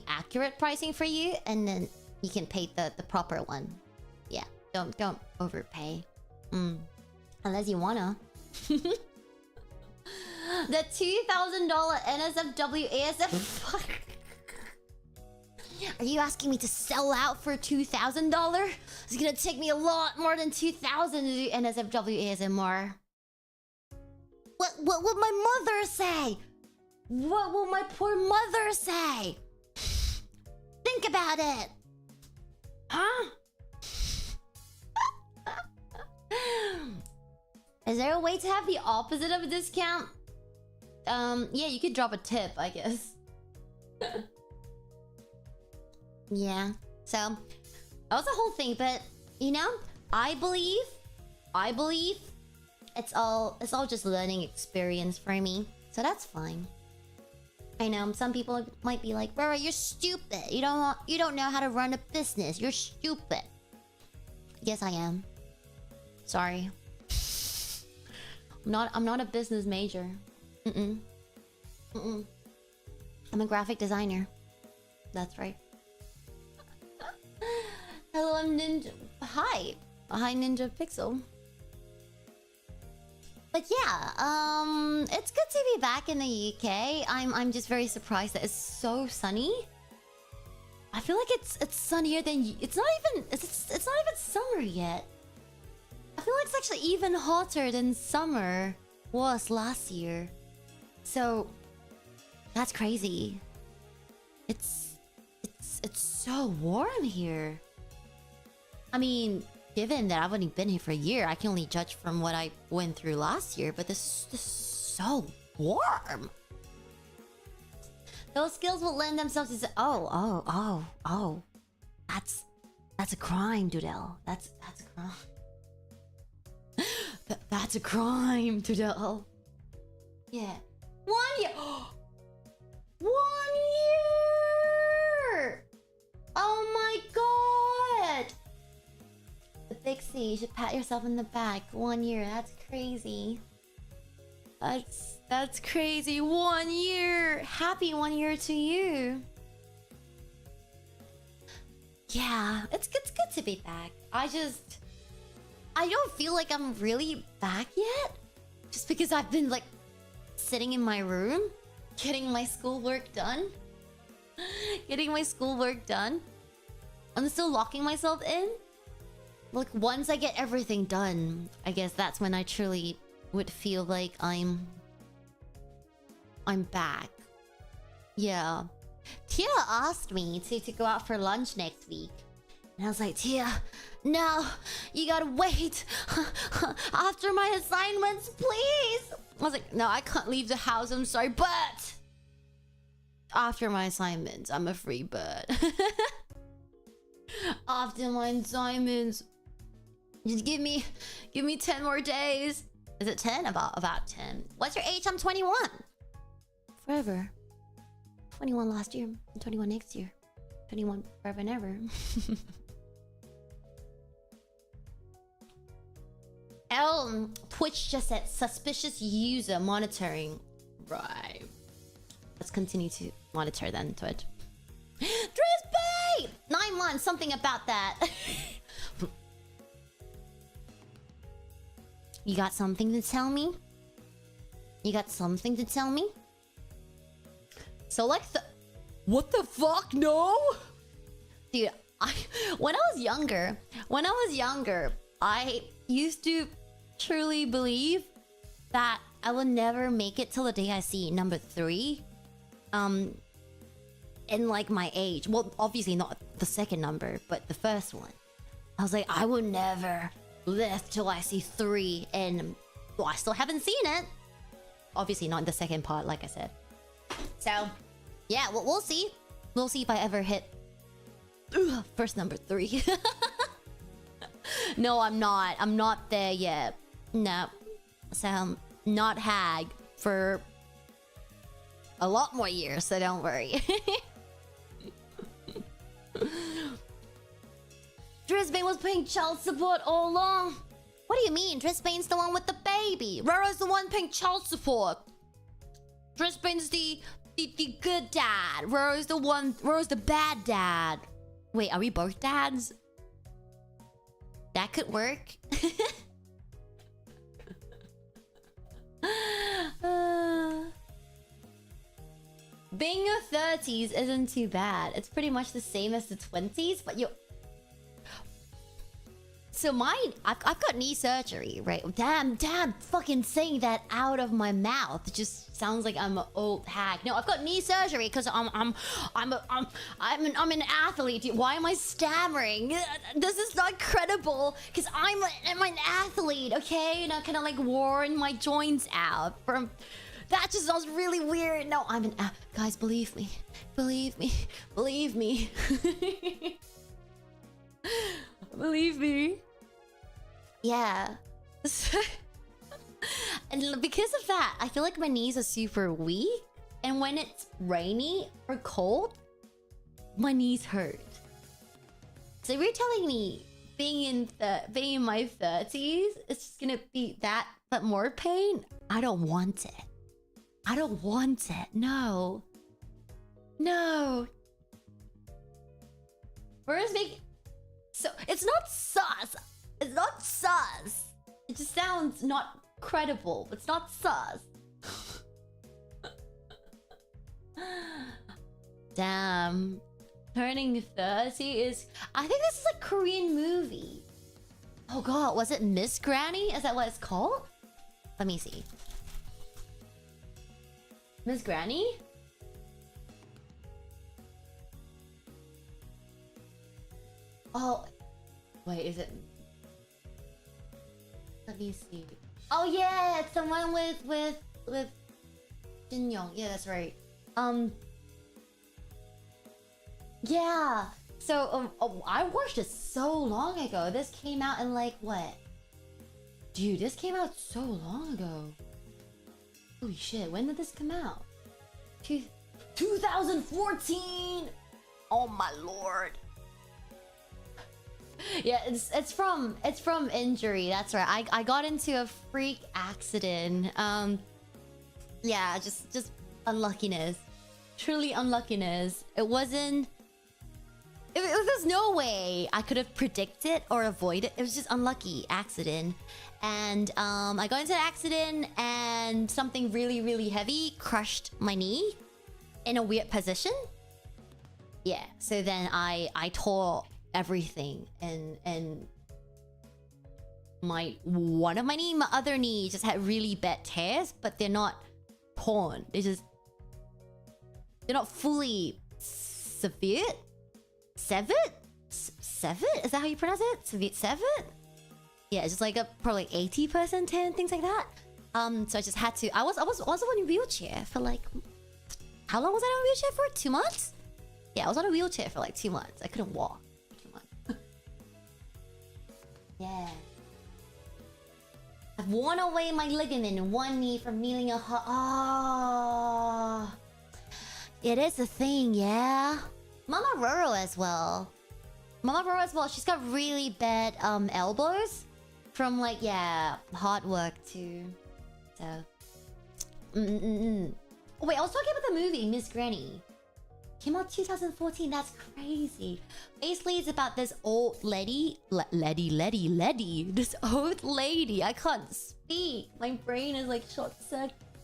S1: accurate pricing for you and then you can pay the proper one. Yeah. Don't overpay. Unless you wanna. The $2,000 NSFW ASF. Are you asking me to sell out for $2,000? It's gonna take me a lot more than 2,000 to do NSFW ASMR. What will my mother say? What will my poor mother say? Think about it. Huh? Is there a way to have the opposite of a discount? Yeah, you could drop a tip, I guess. Yeah. So, that was the whole thing, but you know, I believe it's all just learning experience for me. So that's fine. I know some people might be like, Roro, you're stupid. You don't know how to run a business. You're stupid. Yes, I am. Sorry. I'm not a business major. I'm a graphic designer. That's right. Hello, I'm Ninja. Hi. Hi, Ninja Pixel. But yeah, it's good to be back in the UK. I'm just very surprised that it's so sunny. I feel like it's sunnier than it's not even summer yet. I feel like it's actually even hotter than summer was last year. So that's crazy. It's so warm here. I mean, given that I've only been here for a year, I can only judge from what I went through last year, but this is so warm. Those skills will lend themselves to oh. That's a crime, Doodle. That's a crime. That's a crime, Doodle. Yeah. 1 year. 1 year! Oh my god! The big C, you should pat yourself in the back. 1 year, that's crazy. That's crazy. 1 year! Happy 1 year to you. Yeah, it's good to be back. I don't feel like I'm really back yet. Just because I've been like sitting in my room, getting my schoolwork done. I'm still locking myself in. Like once I get everything done, I guess that's when I truly would feel like I'm back. Yeah. Tia asked me to go out for lunch next week. And I was like, Tia, no, you gotta wait after my assignments, please. I was like, no, I can't leave the house, I'm sorry, but after my assignments, I'm a free bird. After my assignments, just give me 10 more days. Is it 10? About 10. What's your age? I'm 21. Forever. 21 last year. 21 next year. 21 forever and ever. Twitch just said suspicious user monitoring. Right. Let's continue to monitor then, Twitch. Trisby! 9 months, something about that. You got something to tell me? You got something to tell me? So like the... What the fuck? No? Dude, when I was younger, I used to truly believe that I will never make it till the day I see number 3. In like my age. Well, obviously not the second number, but the first one. I was like, I will never live till I see 3, and well, I still haven't seen it. Obviously not the second part, like I said. So, yeah, we'll see. We'll see if I ever hit first number 3. No, I'm not. I'm not there yet. No. So, I'm not hag for a lot more years, so don't worry. Drisbane was paying child support all along. What do you mean? Drisbane's the one with the baby. Roro's the one paying child support. Drisbane's the good dad. Roro's the bad dad. Wait, are we both dads? That could work. Being your 30s isn't too bad. It's pretty much the same as the 20s, but you... So mine, I've got knee surgery, right? Damn, fucking saying that out of my mouth. It just sounds like I'm an old hag. No, I've got knee surgery because I'm an athlete. Why am I stammering? This is not credible because I'm an athlete, okay? And I kind of like worn my joints out from... That just sounds really weird. No, I'm an... Guys, believe me. Believe me. Believe me. Believe me. Yeah. And because of that, I feel like my knees are super weak. And when it's rainy or cold, my knees hurt. So if you're telling me being in my 30s, it's just gonna be that, but more pain? I don't want it. I don't want it. No. No. First, so it's not sus. It's not sus. It just sounds not credible. It's not sus. Damn. Turning 30 is... I think this is a Korean movie. Oh god, was it Miss Granny? Is that what it's called? Let me see. Miss Granny? Oh, wait, is it? Let me see. Oh yeah, it's the one with Jin Young. Yeah, that's right. Yeah. So I watched it so long ago. This came out in like what? Dude, this came out so long ago. Holy shit! When did this come out? 2014. Oh my lord. Yeah, it's from injury. That's right. I got into a freak accident. Yeah, just unluckiness. Truly unluckiness. It wasn't. There's no way I could have predicted or avoided. It was just unlucky accident. And I got into an accident and something really, really heavy crushed my knee in a weird position. Yeah, so then I tore everything and one of my knee, my other knee just had really bad tears, but they're not torn. They're not fully severed. 𝙨𝙬𝙘? Is that how you pronounce it? 𝙨𝙬𝙘? Yeah, it's just like a probably 80% tan, things like that. So I just had to. I was also in a wheelchair for like, how long was I on a wheelchair for? 2 months? Yeah, I was on a wheelchair for like 2 months. I couldn't walk. 2 months. Yeah. I've worn away my ligament in one knee from kneeling a hot. Oh, it is a thing, yeah. Mama Roro as well. Mama Roro as well. She's got really bad elbows from like, yeah, hard work too. So. Oh, wait, I was talking about the movie Miss Granny. Came out 2014. That's crazy. Basically, it's about this old lady. This old lady. I can't speak. My brain is like short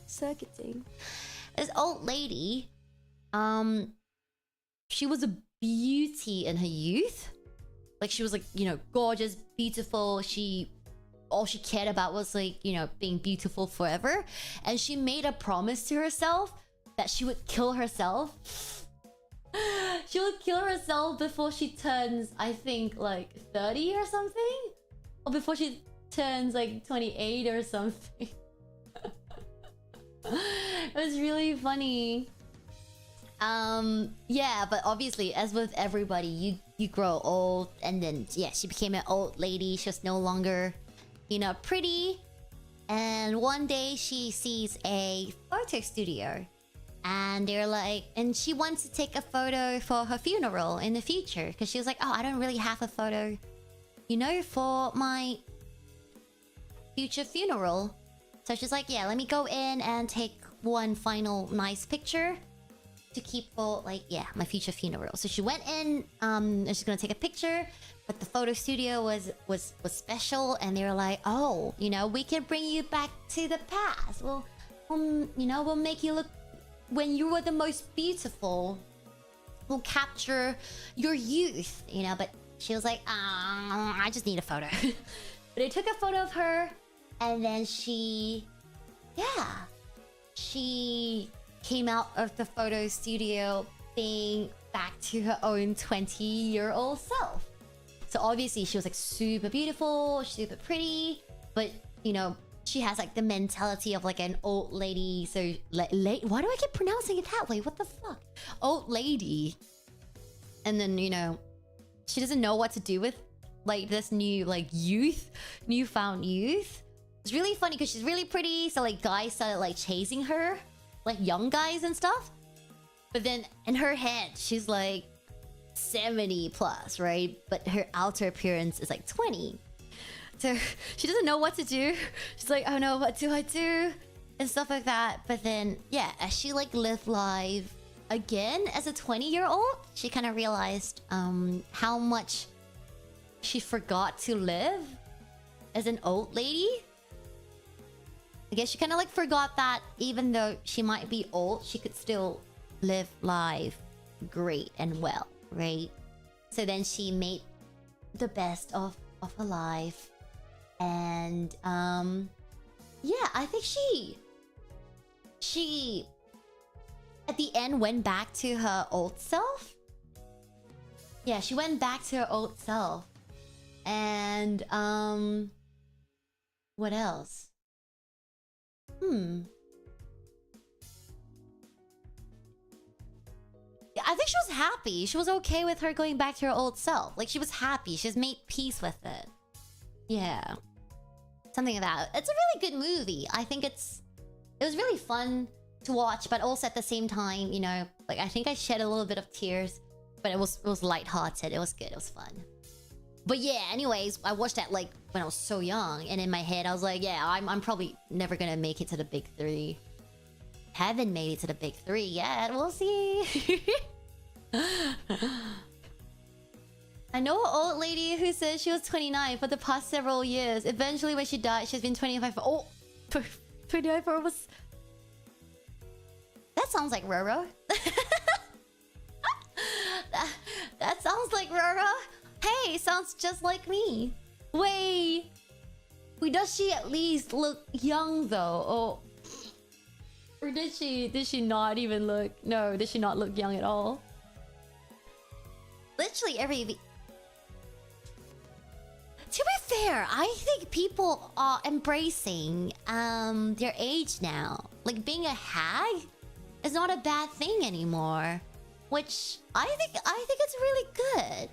S1: circuiting. This old lady. She was a beauty in her youth. Like she was like, you know, gorgeous, beautiful. All she cared about was like, you know, being beautiful forever. And she made a promise to herself that she would kill herself. She would kill herself before she turns, I think, like 30 or something? Or before she turns like 28 or something. It was really funny. Yeah, but obviously, as with everybody, you grow old. And then, yeah, she became an old lady. She was no longer, you know, pretty. And one day she sees a photo studio. And they're like, and she wants to take a photo for her funeral in the future. Because she was like, oh, I don't really have a photo, you know, for my future funeral. So she's like, yeah, let me go in and take one final nice picture to keep for, like, yeah, my future funeral. So she went in, and she's gonna take a picture. But the photo studio was special. And they were like, oh, you know, we can bring you back to the past. Well, you know, we'll make you look when you were the most beautiful. We'll capture your youth, you know. But she was like, I just need a photo. But they took a photo of her, and then she came out of the photo studio being back to her own 20-year-old self. So obviously she was like super beautiful, super pretty, but you know, she has like the mentality of like an old lady. So why do I keep pronouncing it that way? What the fuck? Old lady. And then, you know, she doesn't know what to do with like this new like newfound youth. It's really funny because she's really pretty. So like guys started like chasing her, like young guys and stuff. But then in her head, she's like 70 plus, right? But her outer appearance is like 20. So she doesn't know what to do. She's like, oh no, what do I do? And stuff like that. But then, yeah, as she like lived life again as a 20-year-old, she kind of realized how much she forgot to live as an old lady. I guess she kind of like forgot that even though she might be old, she could still live life great and well, right? So then she made the best of her life. And yeah, I think she at the end went back to her old self. Yeah, she went back to her old self. And what else? Yeah, I think she was happy. She was okay with her going back to her old self. Like she was happy. She just made peace with it. Yeah. Something like that. It's a really good movie. I think it was really fun to watch, but also at the same time, you know, like I think I shed a little bit of tears, but it was lighthearted. It was good. It was fun. But yeah, anyways, I watched that like when I was so young, and in my head I was like, yeah, I'm probably never gonna make it to the big three. Haven't made it to the big three yet. We'll see. I know an old lady who says she was 29 for the past several years. Eventually, when she died, she's been 25 for... Oh! 29 for almost... That sounds like Roro. that sounds like Roro. Hey, sounds just like me. Wait, does she at least look young though? Or did she not even look... No, did she not look young at all? Literally fair. I think people are embracing their age now. Like being a hag is not a bad thing anymore, which I think it's really good.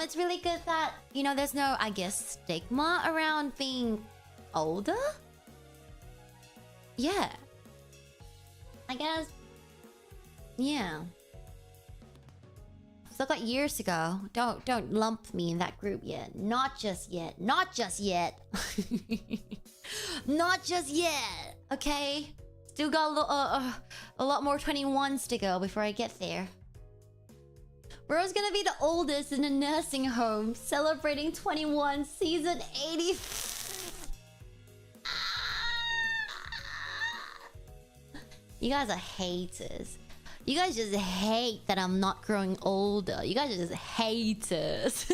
S1: It's really good that, you know, there's no, I guess, stigma around being older. Yeah. I guess. Yeah. Still got years to go. Don't lump me in that group yet. Not just yet. Not just yet. Not just yet. Okay. Still got a lot more 21s to go before I get there. Roro's gonna be the oldest in a nursing home, celebrating 21 season 80. You guys are haters. You guys just hate that I'm not growing older. You guys are just haters.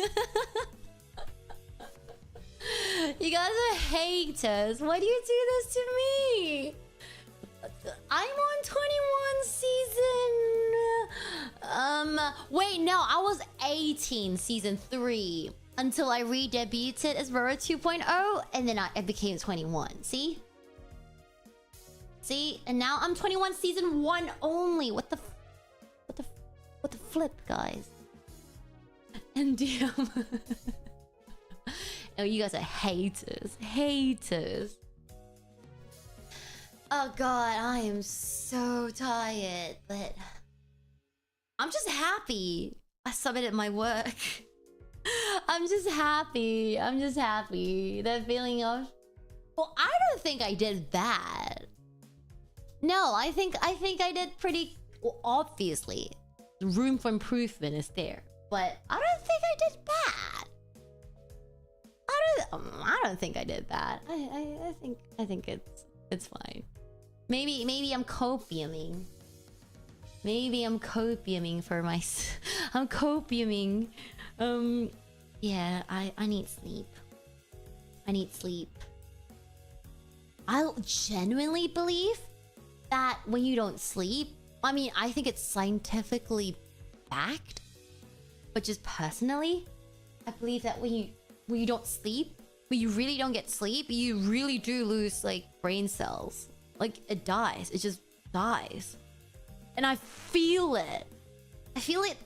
S1: You guys are haters. Why do you do this to me? I'm on 21 season... Wait, no. I was 18 season 3 until I re-debuted as Roro 2.0 and then I became 21. See? See? And now I'm 21 season 1 only. What the flip, guys? And damn. Oh, you guys are haters. Haters. Oh god, I am so tired, but I'm just happy I submitted my work. I'm just happy. I'm just happy. That feeling of, well, I don't think I did bad. No, I think I did pretty well, obviously. Room for improvement is there, but I don't think I did bad. I don't think I did bad. I think it's fine. Maybe I'm copiuming. Maybe I'm copiuming for my... I'm copiuming. Yeah, I need sleep. I need sleep. I genuinely believe that when you don't sleep... I mean, I think it's scientifically backed. But just personally, I believe that when you don't sleep, when you really don't get sleep, you really do lose, like, brain cells. Like, it dies. It just dies. And I feel it. I feel it.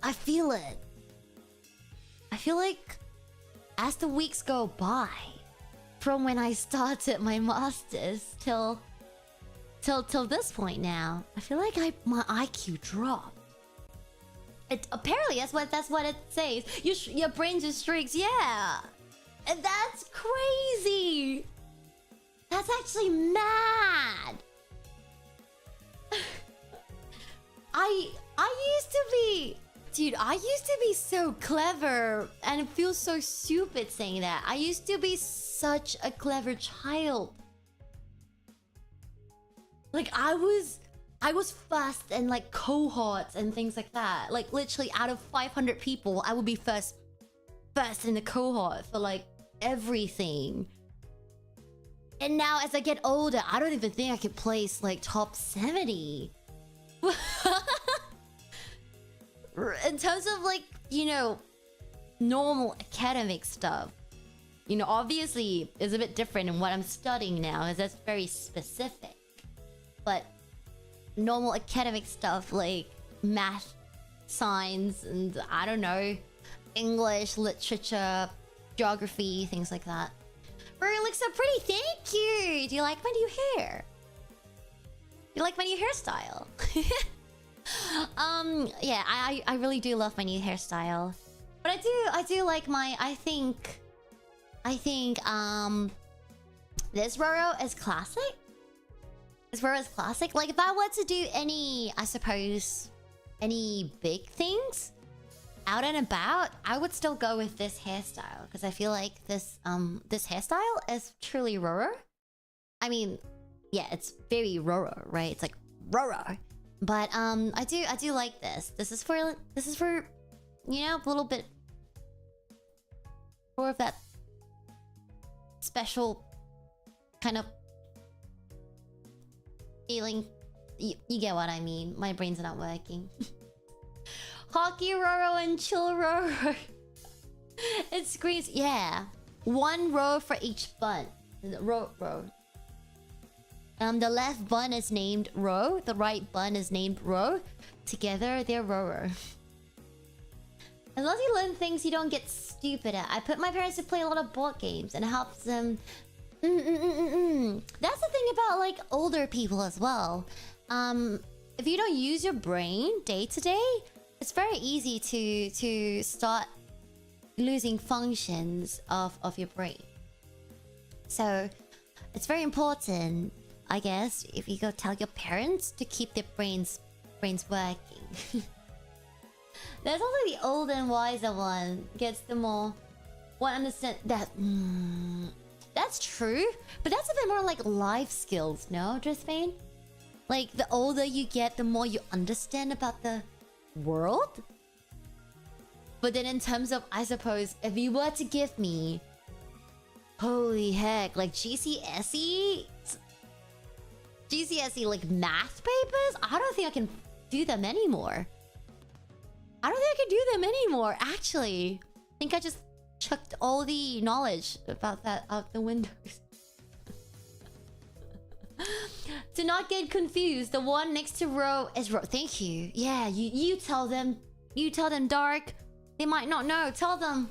S1: I feel it. I feel like as the weeks go by, from when I started my masters till this point now, I feel like my IQ dropped. Apparently that's what it says. Your brain just shrinks. Yeah, and that's crazy. That's actually mad. I used to be... Dude, I used to be so clever, and it feels so stupid saying that. I used to be such a clever child. Like, I was first in, like, cohorts and things like that. Like, literally, out of 500 people, I would be first in the cohort for, like, everything. And now, as I get older, I don't even think I could place, like, top 70. In terms of, like, you know, normal academic stuff, you know, obviously it's a bit different in what I'm studying now, because that's very specific. But normal academic stuff like math, science, and I don't know, English, literature, geography, things like that. Roro looks so pretty. Thank you. Do you like my new hair? You like my new hairstyle? Yeah, I really do love my new hairstyle. But I do like my... I think this Roro is classic. This Roro is classic. Like, if I were to do any, I suppose, any big things out and about, I would still go with this hairstyle, because I feel like this hairstyle is truly Roro. I mean, yeah, it's very Roro, right? It's like Roro. But I do like this. This is for, you know, a little bit more of that special kind of feeling. You get what I mean. My brain's not working. Hockey Roro and chill Roro. It screams, yeah. 1 row for each bun. Row. The left bun is named row. The right bun is named row. Together, they're Roro. As long as you learn things you don't get stupid at. I put my parents to play a lot of board games and it helps them. That's the thing about like older people as well. If you don't use your brain day to day, it's very easy to start losing functions of your brain. So it's very important, I guess, if you go tell your parents to keep their brains working. There's also the old and wiser one. Gets the more... One understand that... that's true. But that's a bit more like life skills, no, Josephine? Like, the older you get, the more you understand about the world? But then in terms of, I suppose, if you were to give me... Holy heck, like GCSE, like math papers? I don't think I can do them anymore. Actually. I think I just chucked all the knowledge about that out the windows. To not get confused, the one next to row is row. Thank you. Yeah, you tell them. You tell them, Dark. They might not know. Tell them.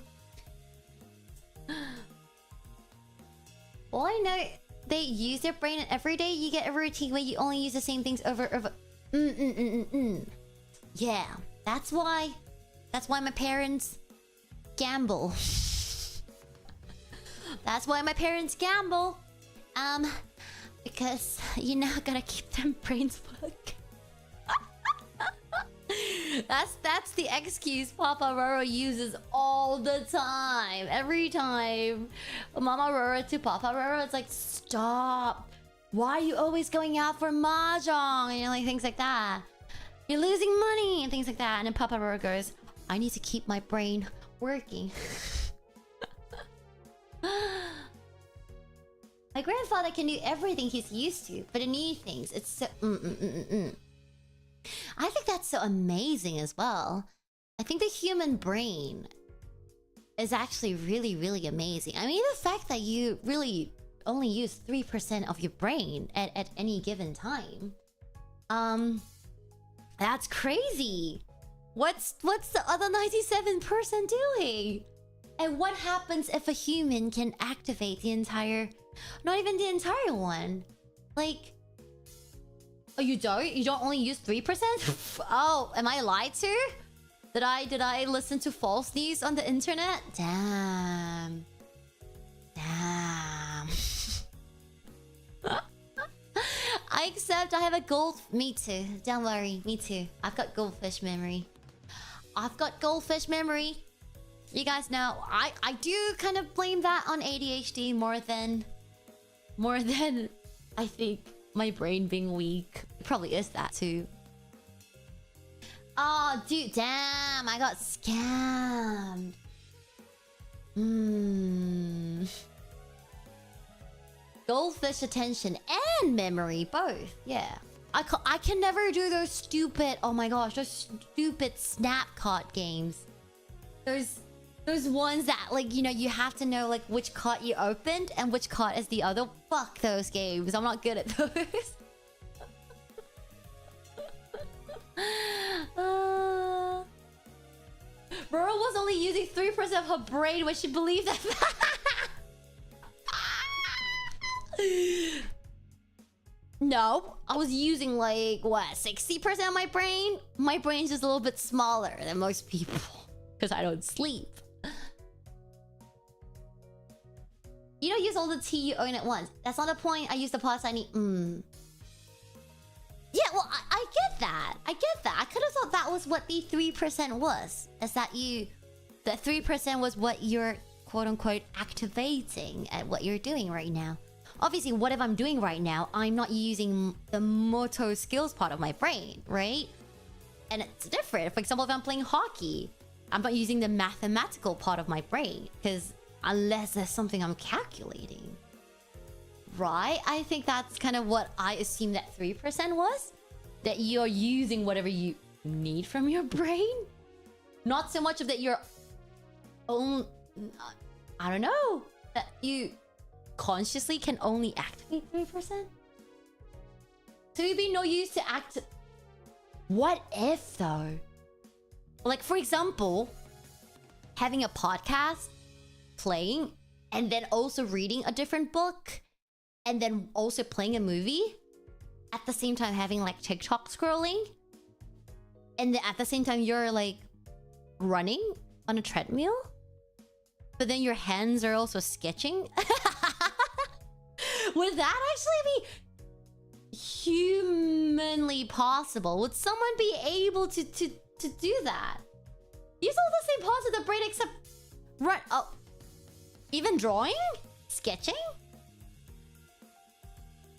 S1: Well, I know they use their brain, and every day you get a routine where you only use the same things over. Yeah, that's why my parents gamble. That's why my parents gamble. Because you know, gotta keep them brains working. That's the excuse Papa Roro uses all the time. Every time Mama Roro to Papa Roro, it's like, stop. Why are you always going out for mahjong? You know, like things like that. You're losing money and things like that. And then Papa Roro goes, I need to keep my brain working. My grandfather can do everything he's used to, but the new things, it's so... I think that's so amazing as well. I think the human brain is actually really, really amazing. I mean, the fact that you really only use 3% of your brain at any given time. That's crazy. What's the other 97% doing? And what happens if a human can activate the entire... Not even the entire one. Like... Oh, you don't? You don't only use 3%? Oh, am I lied to? Did I listen to false news on the internet? Damn. I accept I have a gold... Me too. Don't worry. Me too. I've got goldfish memory. You guys know, I do kind of blame that on ADHD more than I think my brain being weak. It probably is that too. Oh, dude, damn, I got scammed. Goldfish attention and memory, both. Yeah. I can never do those stupid... Oh my gosh, those stupid Snapcard games. Those ones that, like, you know, you have to know, like, which card you opened and which card is the other. Fuck those games. I'm not good at those. Roro was only using 3% of her brain when she believed that. No, I was using, like, what, 60% of my brain? My brain's just a little bit smaller than most people. Because I don't sleep. You don't use all the tea you own at once. That's not the point. I use the parts I need. Yeah, well, I get that. I could have thought that was what the 3% was. Is that you... That 3% was what you're, quote-unquote, activating at what you're doing right now. Obviously, whatever I'm doing right now, I'm not using the motor skills part of my brain, right? And it's different. For example, if I'm playing hockey, I'm not using the mathematical part of my brain. Because unless there's something I'm calculating. Right? I think that's kind of what I assume that 3% was. That you're using whatever you need from your brain. Not so much of that your own... I don't know. that you consciously can only activate 3%? So it'd be no use to act... What if, though? Like, for example, having a podcast, playing, and then also reading a different book, and then also playing a movie, at the same time having, like, TikTok scrolling, and then at the same time you're, like, running on a treadmill, but then your hands are also sketching. Would that actually be humanly possible? Would someone be able to do that? Use all the same parts of the brain except run. Oh, even drawing, sketching,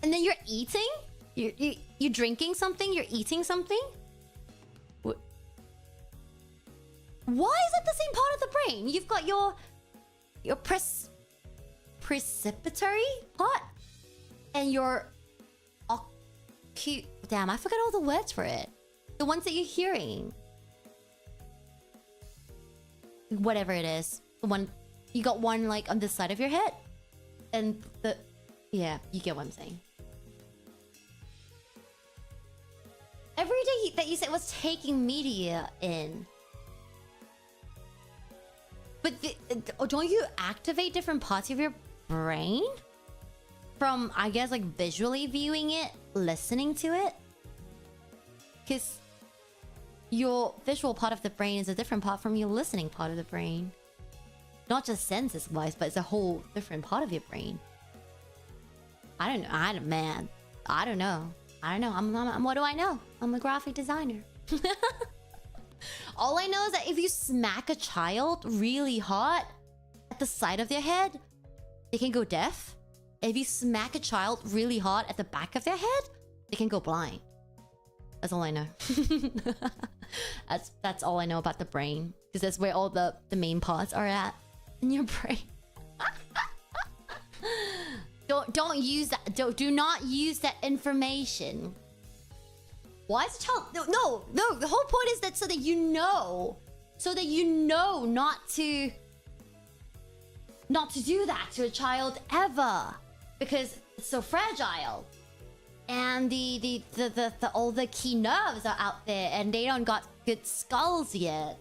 S1: and then you're eating. You're drinking something. You're eating something. Why is it the same part of the brain? You've got your precipitory part and your damn, I forgot all the words for it. The ones that you're hearing. Whatever it is. The one you got one like on the side of your head. And yeah, you get what I'm saying. Every day that you said was taking media in. But don't you activate different parts of your brain? From, I guess, like visually viewing it, listening to it? Because your visual part of the brain is a different part from your listening part of the brain. Not just senses-wise, but it's a whole different part of your brain. I don't know. I don't know. What do I know? I'm a graphic designer. All I know is that if you smack a child really hard at the side of their head, they can go deaf. If you smack a child really hard at the back of their head, they can go blind. That's all I know. That's all I know about the brain. Because that's where all the main parts are at in your brain. Don't use that. Do not use that information. Why is a child... No. The whole point is that so that you know. So that you know not to do that to a child ever. Because it's so fragile. And all the key nerves are out there and they don't got good skulls yet.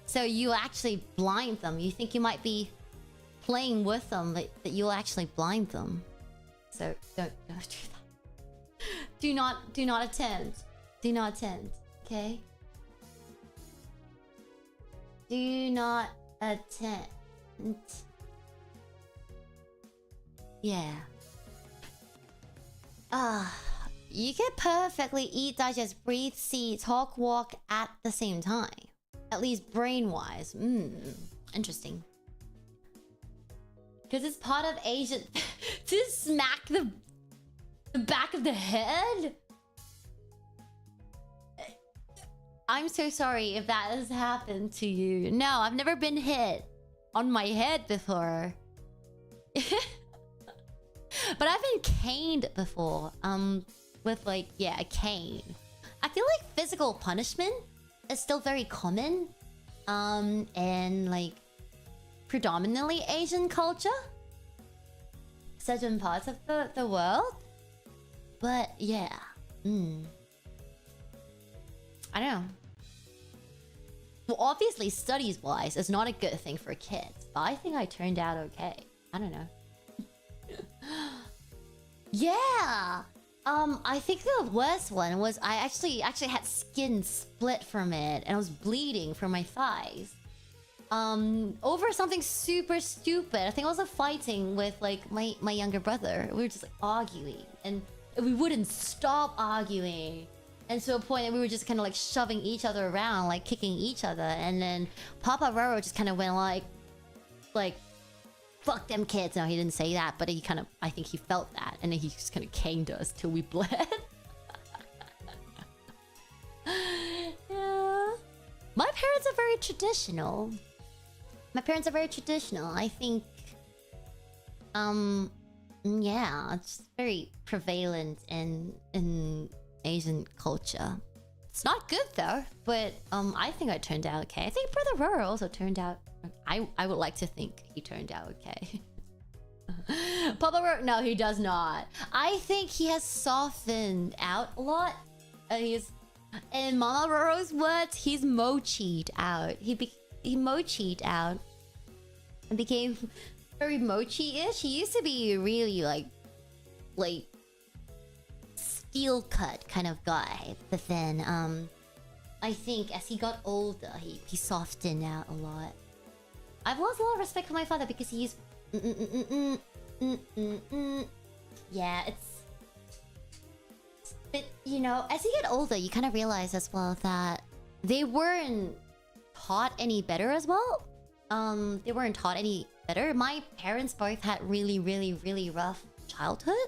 S1: So you actually blind them. You think you might be playing with them, but you'll actually blind them. So don't do that. Do not attempt. Do not attempt. Okay? Do not attempt. Yeah. You can perfectly eat, digest, breathe, see, talk, walk at the same time. At least brain-wise. Interesting. Because it's part of Asian... to smack the back of the head? I'm so sorry if that has happened to you. No, I've never been hit on my head before. But I've been caned before. With like, yeah, a cane. I feel like physical punishment is still very common. And like predominantly Asian culture. Certain parts of the world. But yeah. I don't know. Well, obviously, studies-wise, it's not a good thing for kids. But I think I turned out okay. I don't know. Yeah! I think the worst one was I actually had skin split from it. And I was bleeding from my thighs. Over something super stupid. I think I was fighting with, like, my younger brother. We were just, like, arguing. And we wouldn't stop arguing. And to a point that we were just kind of like shoving each other around, like kicking each other. And then Papa Roro just kind of went like, fuck them kids. No, he didn't say that, but he kind of, I think he felt that. And then he just kind of caned us till we bled. Yeah. My parents are very traditional. I think, yeah, it's very prevalent in Asian culture. It's not good though, but I think I turned out okay. I think Brother Roro also turned out I would like to think he turned out okay. Papa Roro, no, he does not. I think he has softened out a lot. In Mama Roro's words, he's mochied out. He mochied out and became very mochi-ish. He used to be really like steel cut kind of guy, but then I think as he got older, he softened out a lot. I've lost a lot of respect for my father because he's yeah, but you know, as you get older, you kind of realize as well that they weren't taught any better as well. They weren't taught any better. My parents both had really rough childhood.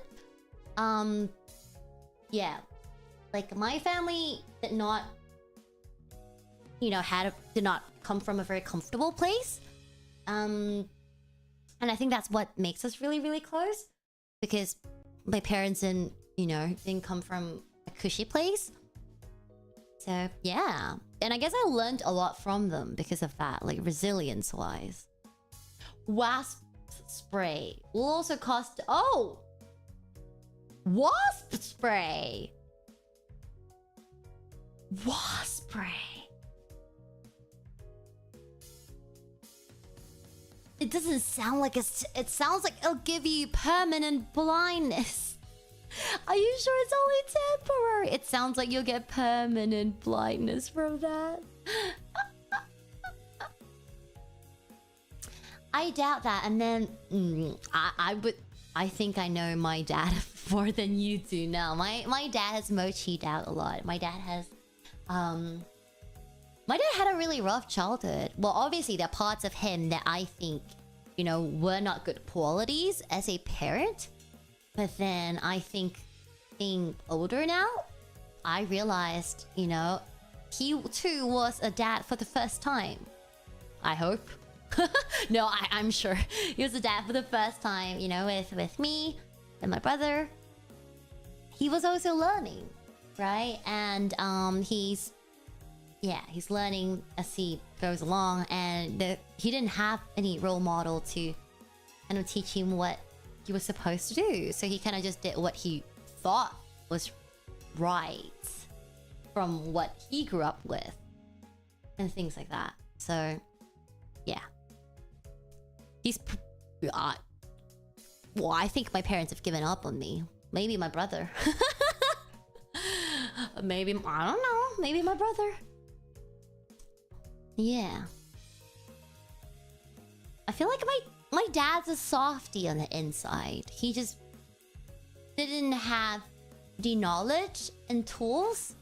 S1: Yeah, like my family did not, you know, did not come from a very comfortable place. And I think that's what makes us really close, because my parents didn't come from a cushy place. So yeah, and I guess I learned a lot from them because of that, like resilience wise. Wasp spray will also cost. Oh, wasp spray. Wasp spray. It doesn't sound like it sounds like it'll give you permanent blindness. Are you sure it's only temporary? It sounds like you'll get permanent blindness from that. I doubt that. And then I think I know my dad more than you do now. My dad has mochied out a lot. My dad had a really rough childhood. Well, obviously there are parts of him that I think, you know, were not good qualities as a parent. But then I think being older now, I realized, you know, he too was a dad for the first time. I hope. No, I'm sure. He was a dad for the first time, you know, with me and my brother. He was also learning, right? And he's learning as he goes along, and he didn't have any role model to kind of teach him what he was supposed to do. So he kind of just did what he thought was right from what he grew up with and things like that. So yeah, well, I think my parents have given up on me. Maybe my brother. Maybe, I don't know, maybe my brother. Yeah, I feel like my dad's a softie on the inside. He just didn't have the knowledge and tools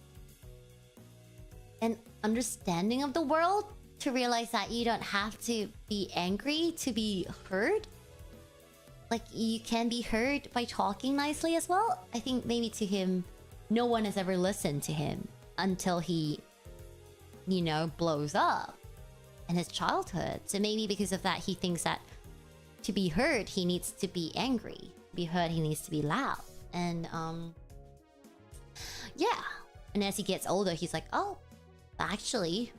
S1: and understanding of the world to realize that you don't have to be angry to be heard. Like, you can be heard by talking nicely as well. I think maybe to him, no one has ever listened to him until he, you know, blows up in his childhood. So maybe because of that, he thinks that to be heard, he needs to be angry. To be heard, he needs to be loud. And yeah. And as he gets older, he's like, oh, actually,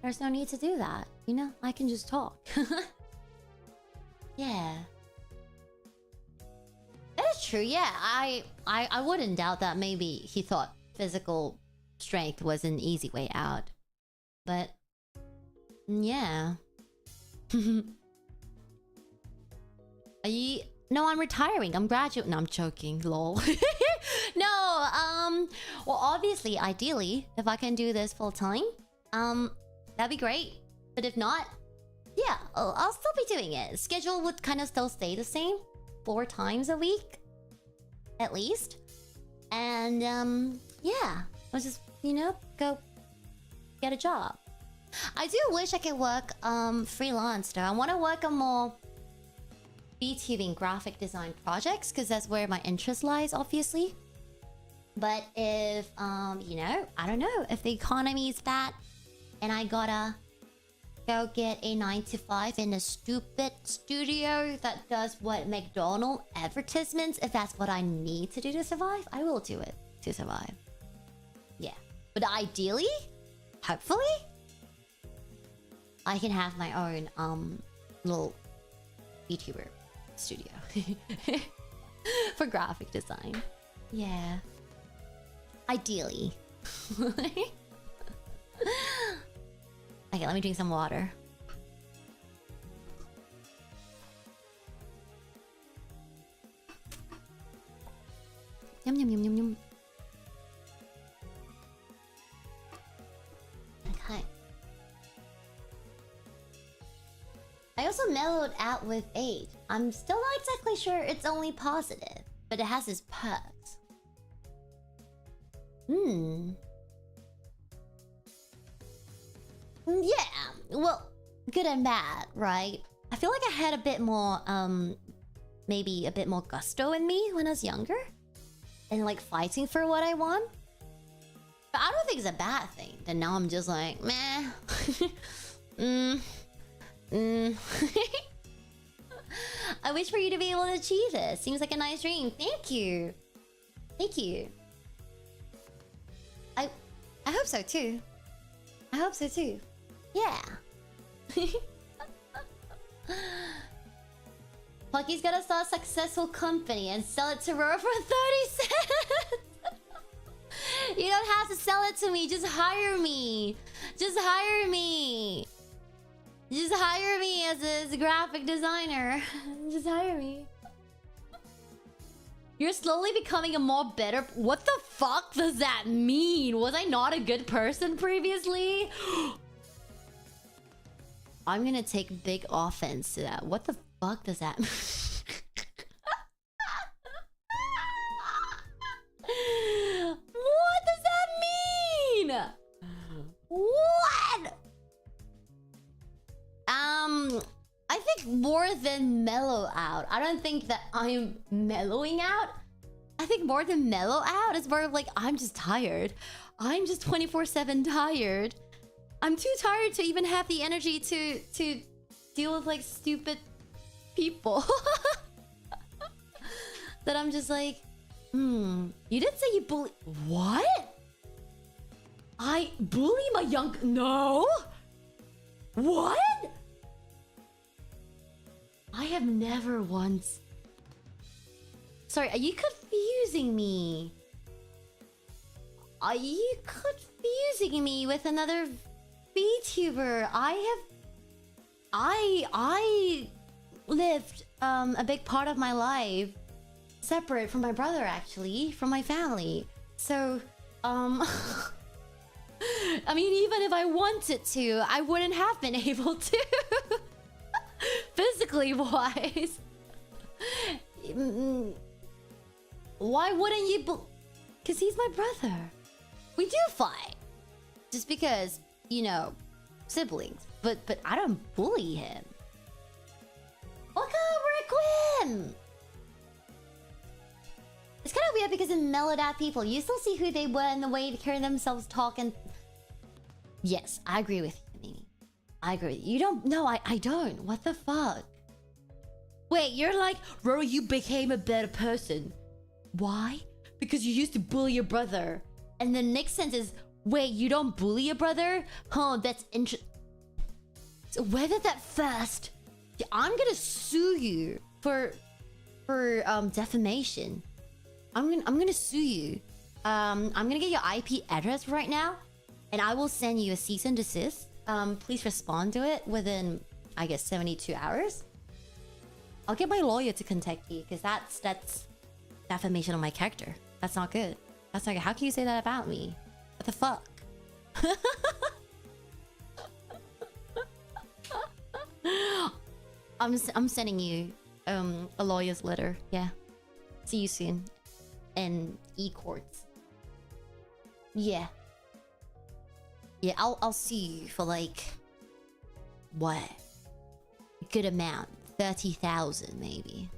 S1: there's no need to do that. You know, I can just talk. Yeah. That is true. Yeah, I wouldn't doubt that maybe he thought physical strength was an easy way out. But yeah. Are you... No, I'm retiring. I'm graduating. No, I'm joking. Lol. No, well, obviously, ideally, if I can do this full time, that'd be great. But if not, yeah, I'll still be doing it. Schedule would kind of still stay the same. 4 times a week, at least. And, yeah, I'll just, you know, go get a job. I do wish I could work, freelance though. I want to work on more VTubing graphic design projects, because that's where my interest lies, obviously. But if, you know, I don't know, if the economy is bad and I gotta go get a 9-to-5 in a stupid studio that does what McDonald's advertisements, if that's what I need to do to survive, I will do it to survive. Yeah. But ideally, hopefully, I can have my own little VTuber studio for graphic design. Yeah. Ideally. Okay, let me drink some water. Yum yum yum yum yum. Okay. I also mellowed out with age. I'm still not exactly sure it's only positive, but it has its perks. Yeah, well, good and bad, right? I feel like I had a bit more, maybe a bit more gusto in me when I was younger. And like fighting for what I want. But I don't think it's a bad thing. Then now I'm just like, meh. I wish for you to be able to achieve this. Seems like a nice dream. Thank you. Thank you. I hope so too. I hope so too. Yeah. Plucky's gotta start a successful company and sell it to Roro for 30 cents. You don't have to sell it to me. Just hire me. Just hire me. Just hire me as a graphic designer. Just hire me. You're slowly becoming a more better... What the fuck does that mean? Was I not a good person previously? I'm gonna take big offense to that. What the fuck does that mean? What does that mean? What? I think more than mellow out. I don't think that I'm mellowing out. I think more than mellow out is more of like, I'm just tired. I'm just 24/7 tired. I'm too tired to even have the energy to deal with like stupid people. That I'm just like, you did say you bully... What? I bully my young... No? What? I have never once... Sorry, are you confusing me? Are you confusing me with another VTuber? I lived a big part of my life separate from my brother, actually, from my family. So, I mean, even if I wanted to, I wouldn't have been able to. Physically wise. Why wouldn't you? Because he's my brother. We do fight. Just because, you know, siblings. But I don't bully him. Welcome, Requiem! It's kind of weird because in mellowed out people, you still see who they were and the way they carry themselves, talk, and... Yes, I agree with you, Mimi. I agree. You don't... No, I don't. What the fuck? Wait, you're like, Roro, you became a better person. Why? Because you used to bully your brother. And the next sentence is, wait, you don't bully your brother? Huh, that's interesting. So whether that first... I'm gonna sue you for defamation. I'm gonna sue you. I'm gonna get your IP address right now, and I will send you a cease and desist. Please respond to it within, I guess, 72 hours. I'll get my lawyer to contact you because that's defamation of my character. That's not good. That's not good. How can you say that about me? What the fuck? I'm sending you a lawyer's letter. Yeah. See you soon. In e-courts. Yeah. Yeah, I'll see you for like what? A good amount. 30,000 maybe.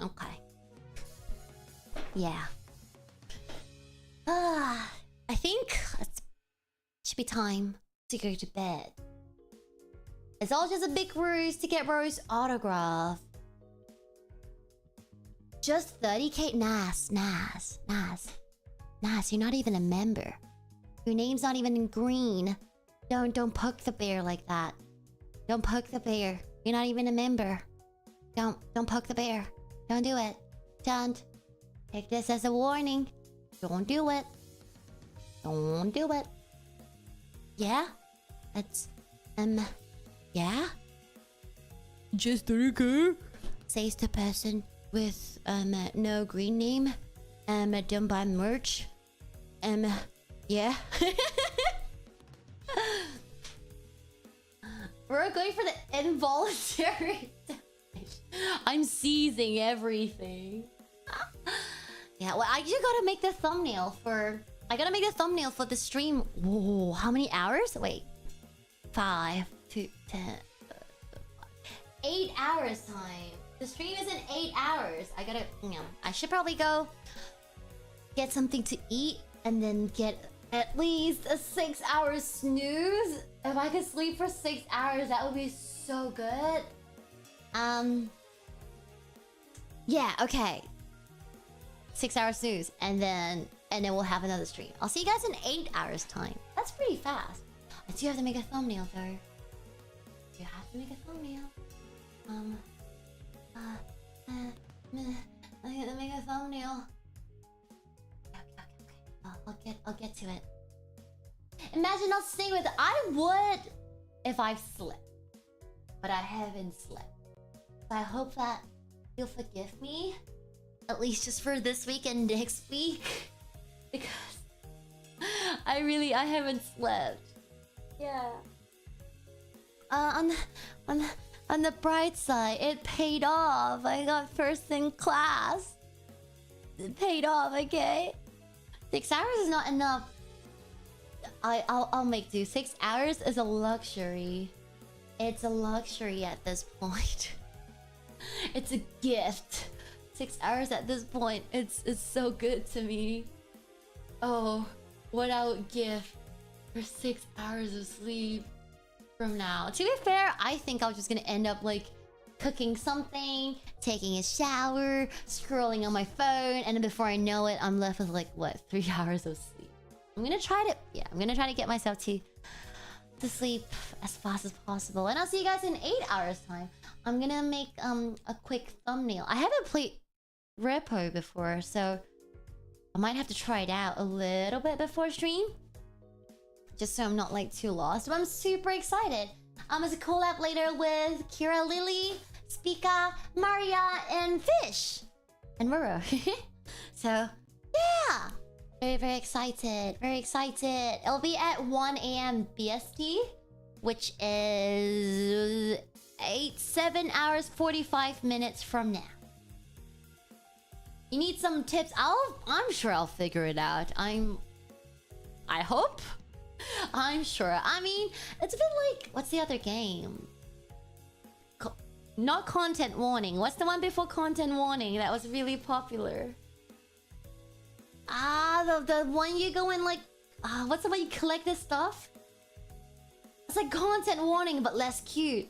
S1: Okay. Yeah. I think it should be time to go to bed. It's all just a big ruse to get Roro's autograph. Just 30k? Nas, you're not even a member. Your name's not even in green. Don't poke the bear like that. Don't poke the bear. You're not even a member. Don't poke the bear. Don't do it. Don't. Take this as a warning. Don't do it. Don't do it. Yeah? That's... Yeah? Just okay? Says the person with, no green name. Don't buy merch. Yeah? We're going for the involuntary... I'm seizing everything. Yeah, well, I just gotta make the thumbnail for... I gotta make the thumbnail for the stream. Whoa, how many hours? Wait. 5 to 10... 8 hours time. The stream is in 8 hours. I gotta... I should probably go... get something to eat. And then get at least a 6-hour snooze. If I could sleep for 6 hours, that would be so good. Yeah, okay. 6-hour snooze, and then we'll have another stream. I'll see you guys in 8 hours time. That's pretty fast. I do have to make a thumbnail though. You have to make a thumbnail. I gotta make a thumbnail. Okay. I'll get to it. Imagine not staying with... I would if I've slept, but I haven't slept. So I hope that you'll forgive me, at least just for this week and next week, because I haven't slept. Yeah. On the bright side, it paid off. I got first in class. It paid off, okay? 6 hours is not enough. I'll make do. 6 hours is a luxury. It's a luxury at this point. It's a gift. 6 hours at this point. It's so good to me. Oh, what I would give for 6 hours of sleep from now. To be fair, I think I was just gonna end up like cooking something, taking a shower, scrolling on my phone, and then before I know it, I'm left with like what, 3 hours of sleep. I'm gonna try to get myself to sleep as fast as possible, and I'll see you guys in 8 hours time. I'm gonna make a quick thumbnail. I haven't played Repo before, so I might have to try it out a little bit before stream, just so I'm not like too lost. But I'm super excited. It's a collab later with Kira Lily, Spica, Maria, and Fish, and Roro. So yeah, very excited, very excited. It'll be at 1 AM BST, which is 7 hours 45 minutes from now. You need some tips? I'm sure I'll figure it out. I hope. I'm sure. I mean, it's a bit like... What's the other game? Not Content Warning. What's the one before Content Warning that was really popular? The one you go in like... what's the one you collect this stuff? It's like Content Warning, but less cute.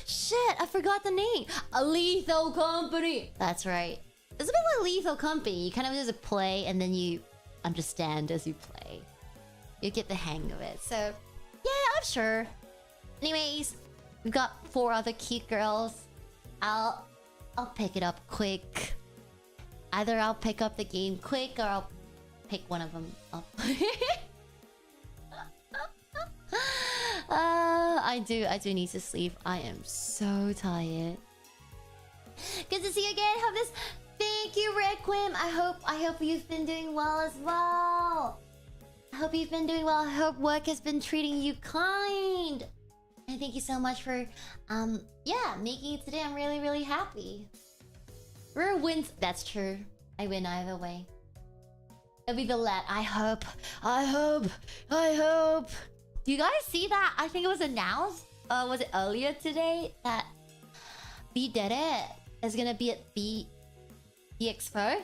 S1: Shit, I forgot the name. A Lethal Company. That's right. It's a bit like Lethal Company. You kind of just play and then you understand as you play. You get the hang of it. So, yeah, I'm sure. Anyways, we've got 4 other cute girls. I'll pick it up quick. Either I'll pick up the game quick or I'll pick one of them up. I do need to sleep. I am so tired. Good to see you again. Hope this... Thank you, Requiem. I hope you've been doing well as well. I hope you've been doing well. I hope work has been treating you kind. And thank you so much for, yeah, making it today. I'm really happy. Ruru wins. That's true. I win either way. It'll be the let. I hope. Do you guys see that? I think it was announced. Was it earlier today that B did it? Is gonna be at the Expo.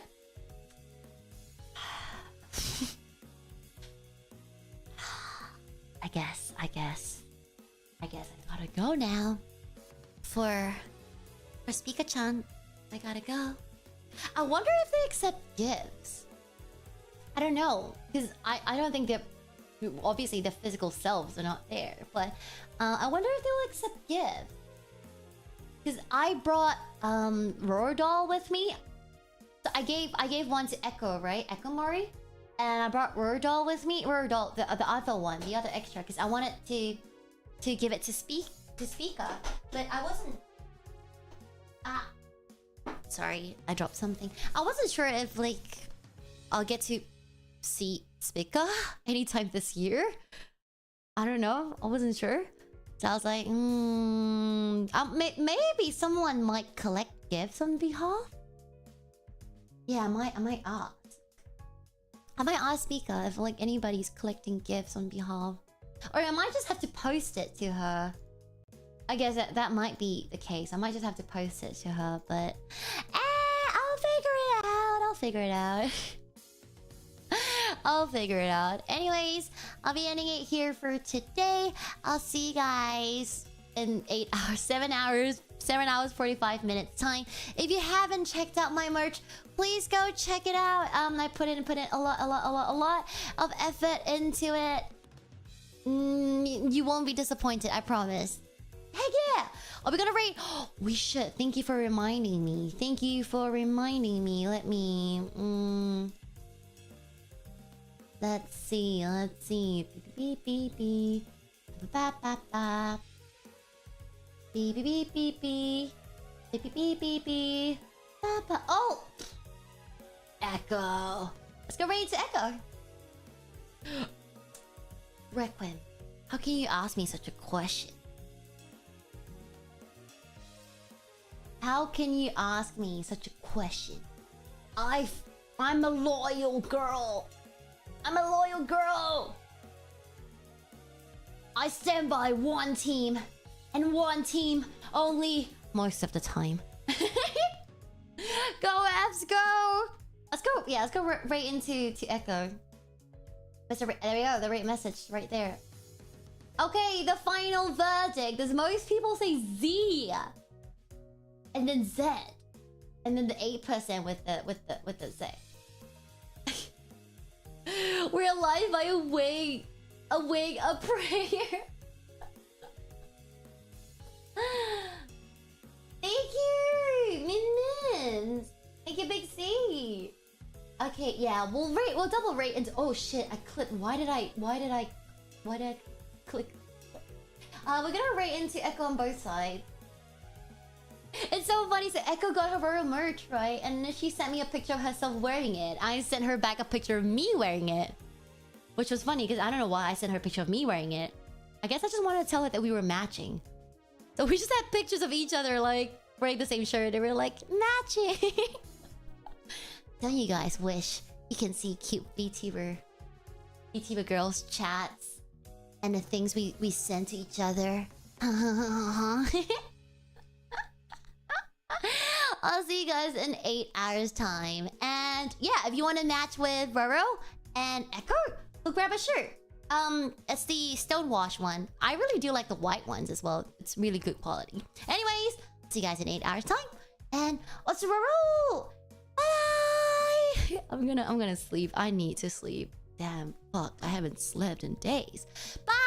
S1: I guess I gotta go now. For Spica-chan, I gotta go. I wonder if they accept gifts. I don't know, because I don't think they're Obviously, the physical selves are not there. But I wonder if they'll accept gifts. Because I brought Roro doll with me. So I gave one to Echo, right? Echo Mori. And I brought Roro doll with me. Roro doll, the other one, the other extra, because I wanted to give it to Speaker, but I wasn't. Sorry, I dropped something. I wasn't sure if like I'll get to see Speaker anytime this year. I don't know. I wasn't sure. So I was like, maybe someone might collect gifts on behalf. Yeah, I might ask. I might ask Speaker if like anybody's collecting gifts on behalf. Or I might just have to post it to her. I guess that might be the case. I might just have to post it to her, but... I'll figure it out. I'll figure it out. I'll figure it out. Anyways, I'll be ending it here for today. I'll see you guys in 8 hours, 7 hours, 7 hours, 45 minutes time. If you haven't checked out my merch, please go check it out. I put in a lot of effort into it. You won't be disappointed, I promise. Heck yeah! Are we gonna rate? We should. Thank you for reminding me. Thank you for reminding me. Let me... Let's see. Let's see. Beep beep beep. Ba ba ba. Beep beep beep beep beep. Beep beep beep beep beep. Ba ba. Oh! Echo. Let's go rate to Echo. Requiem, how can you ask me such a question? How can you ask me such a question? I'm a loyal girl. I'm a loyal girl. I stand by one team and one team only most of the time. Go Fs, go. Let's go. Yeah, let's go right into Echo. There we go, the right message right there. Okay, the final verdict is most people say Z, and then Z, and then the 8% with the Z. We're alive by a wing, a prayer. Thank you, Min. Thank you, Big C. Okay, yeah, we'll double rate into... Oh shit, I clicked... Why did I click? We're gonna rate into Echo on both sides. It's so funny, so Echo got her Roro merch, right? And then she sent me a picture of herself wearing it. I sent her back a picture of me wearing it. Which was funny, because I don't know why I sent her a picture of me wearing it. I guess I just wanted to tell her that we were matching. So we just had pictures of each other, like, wearing the same shirt. And we were like, matching! Don't you guys wish you can see cute VTuber girls' chats and the things we send to each other? I'll see you guys in 8 hours time. And yeah, if you want to match with Roro and Echo, go grab a shirt. It's the Stonewash one. I really do like the white ones as well. It's really good quality. Anyways, see you guys in 8 hours time. And what's Roro? Bye! I'm gonna sleep. I need to sleep. Damn, fuck. I haven't slept in days. Bye!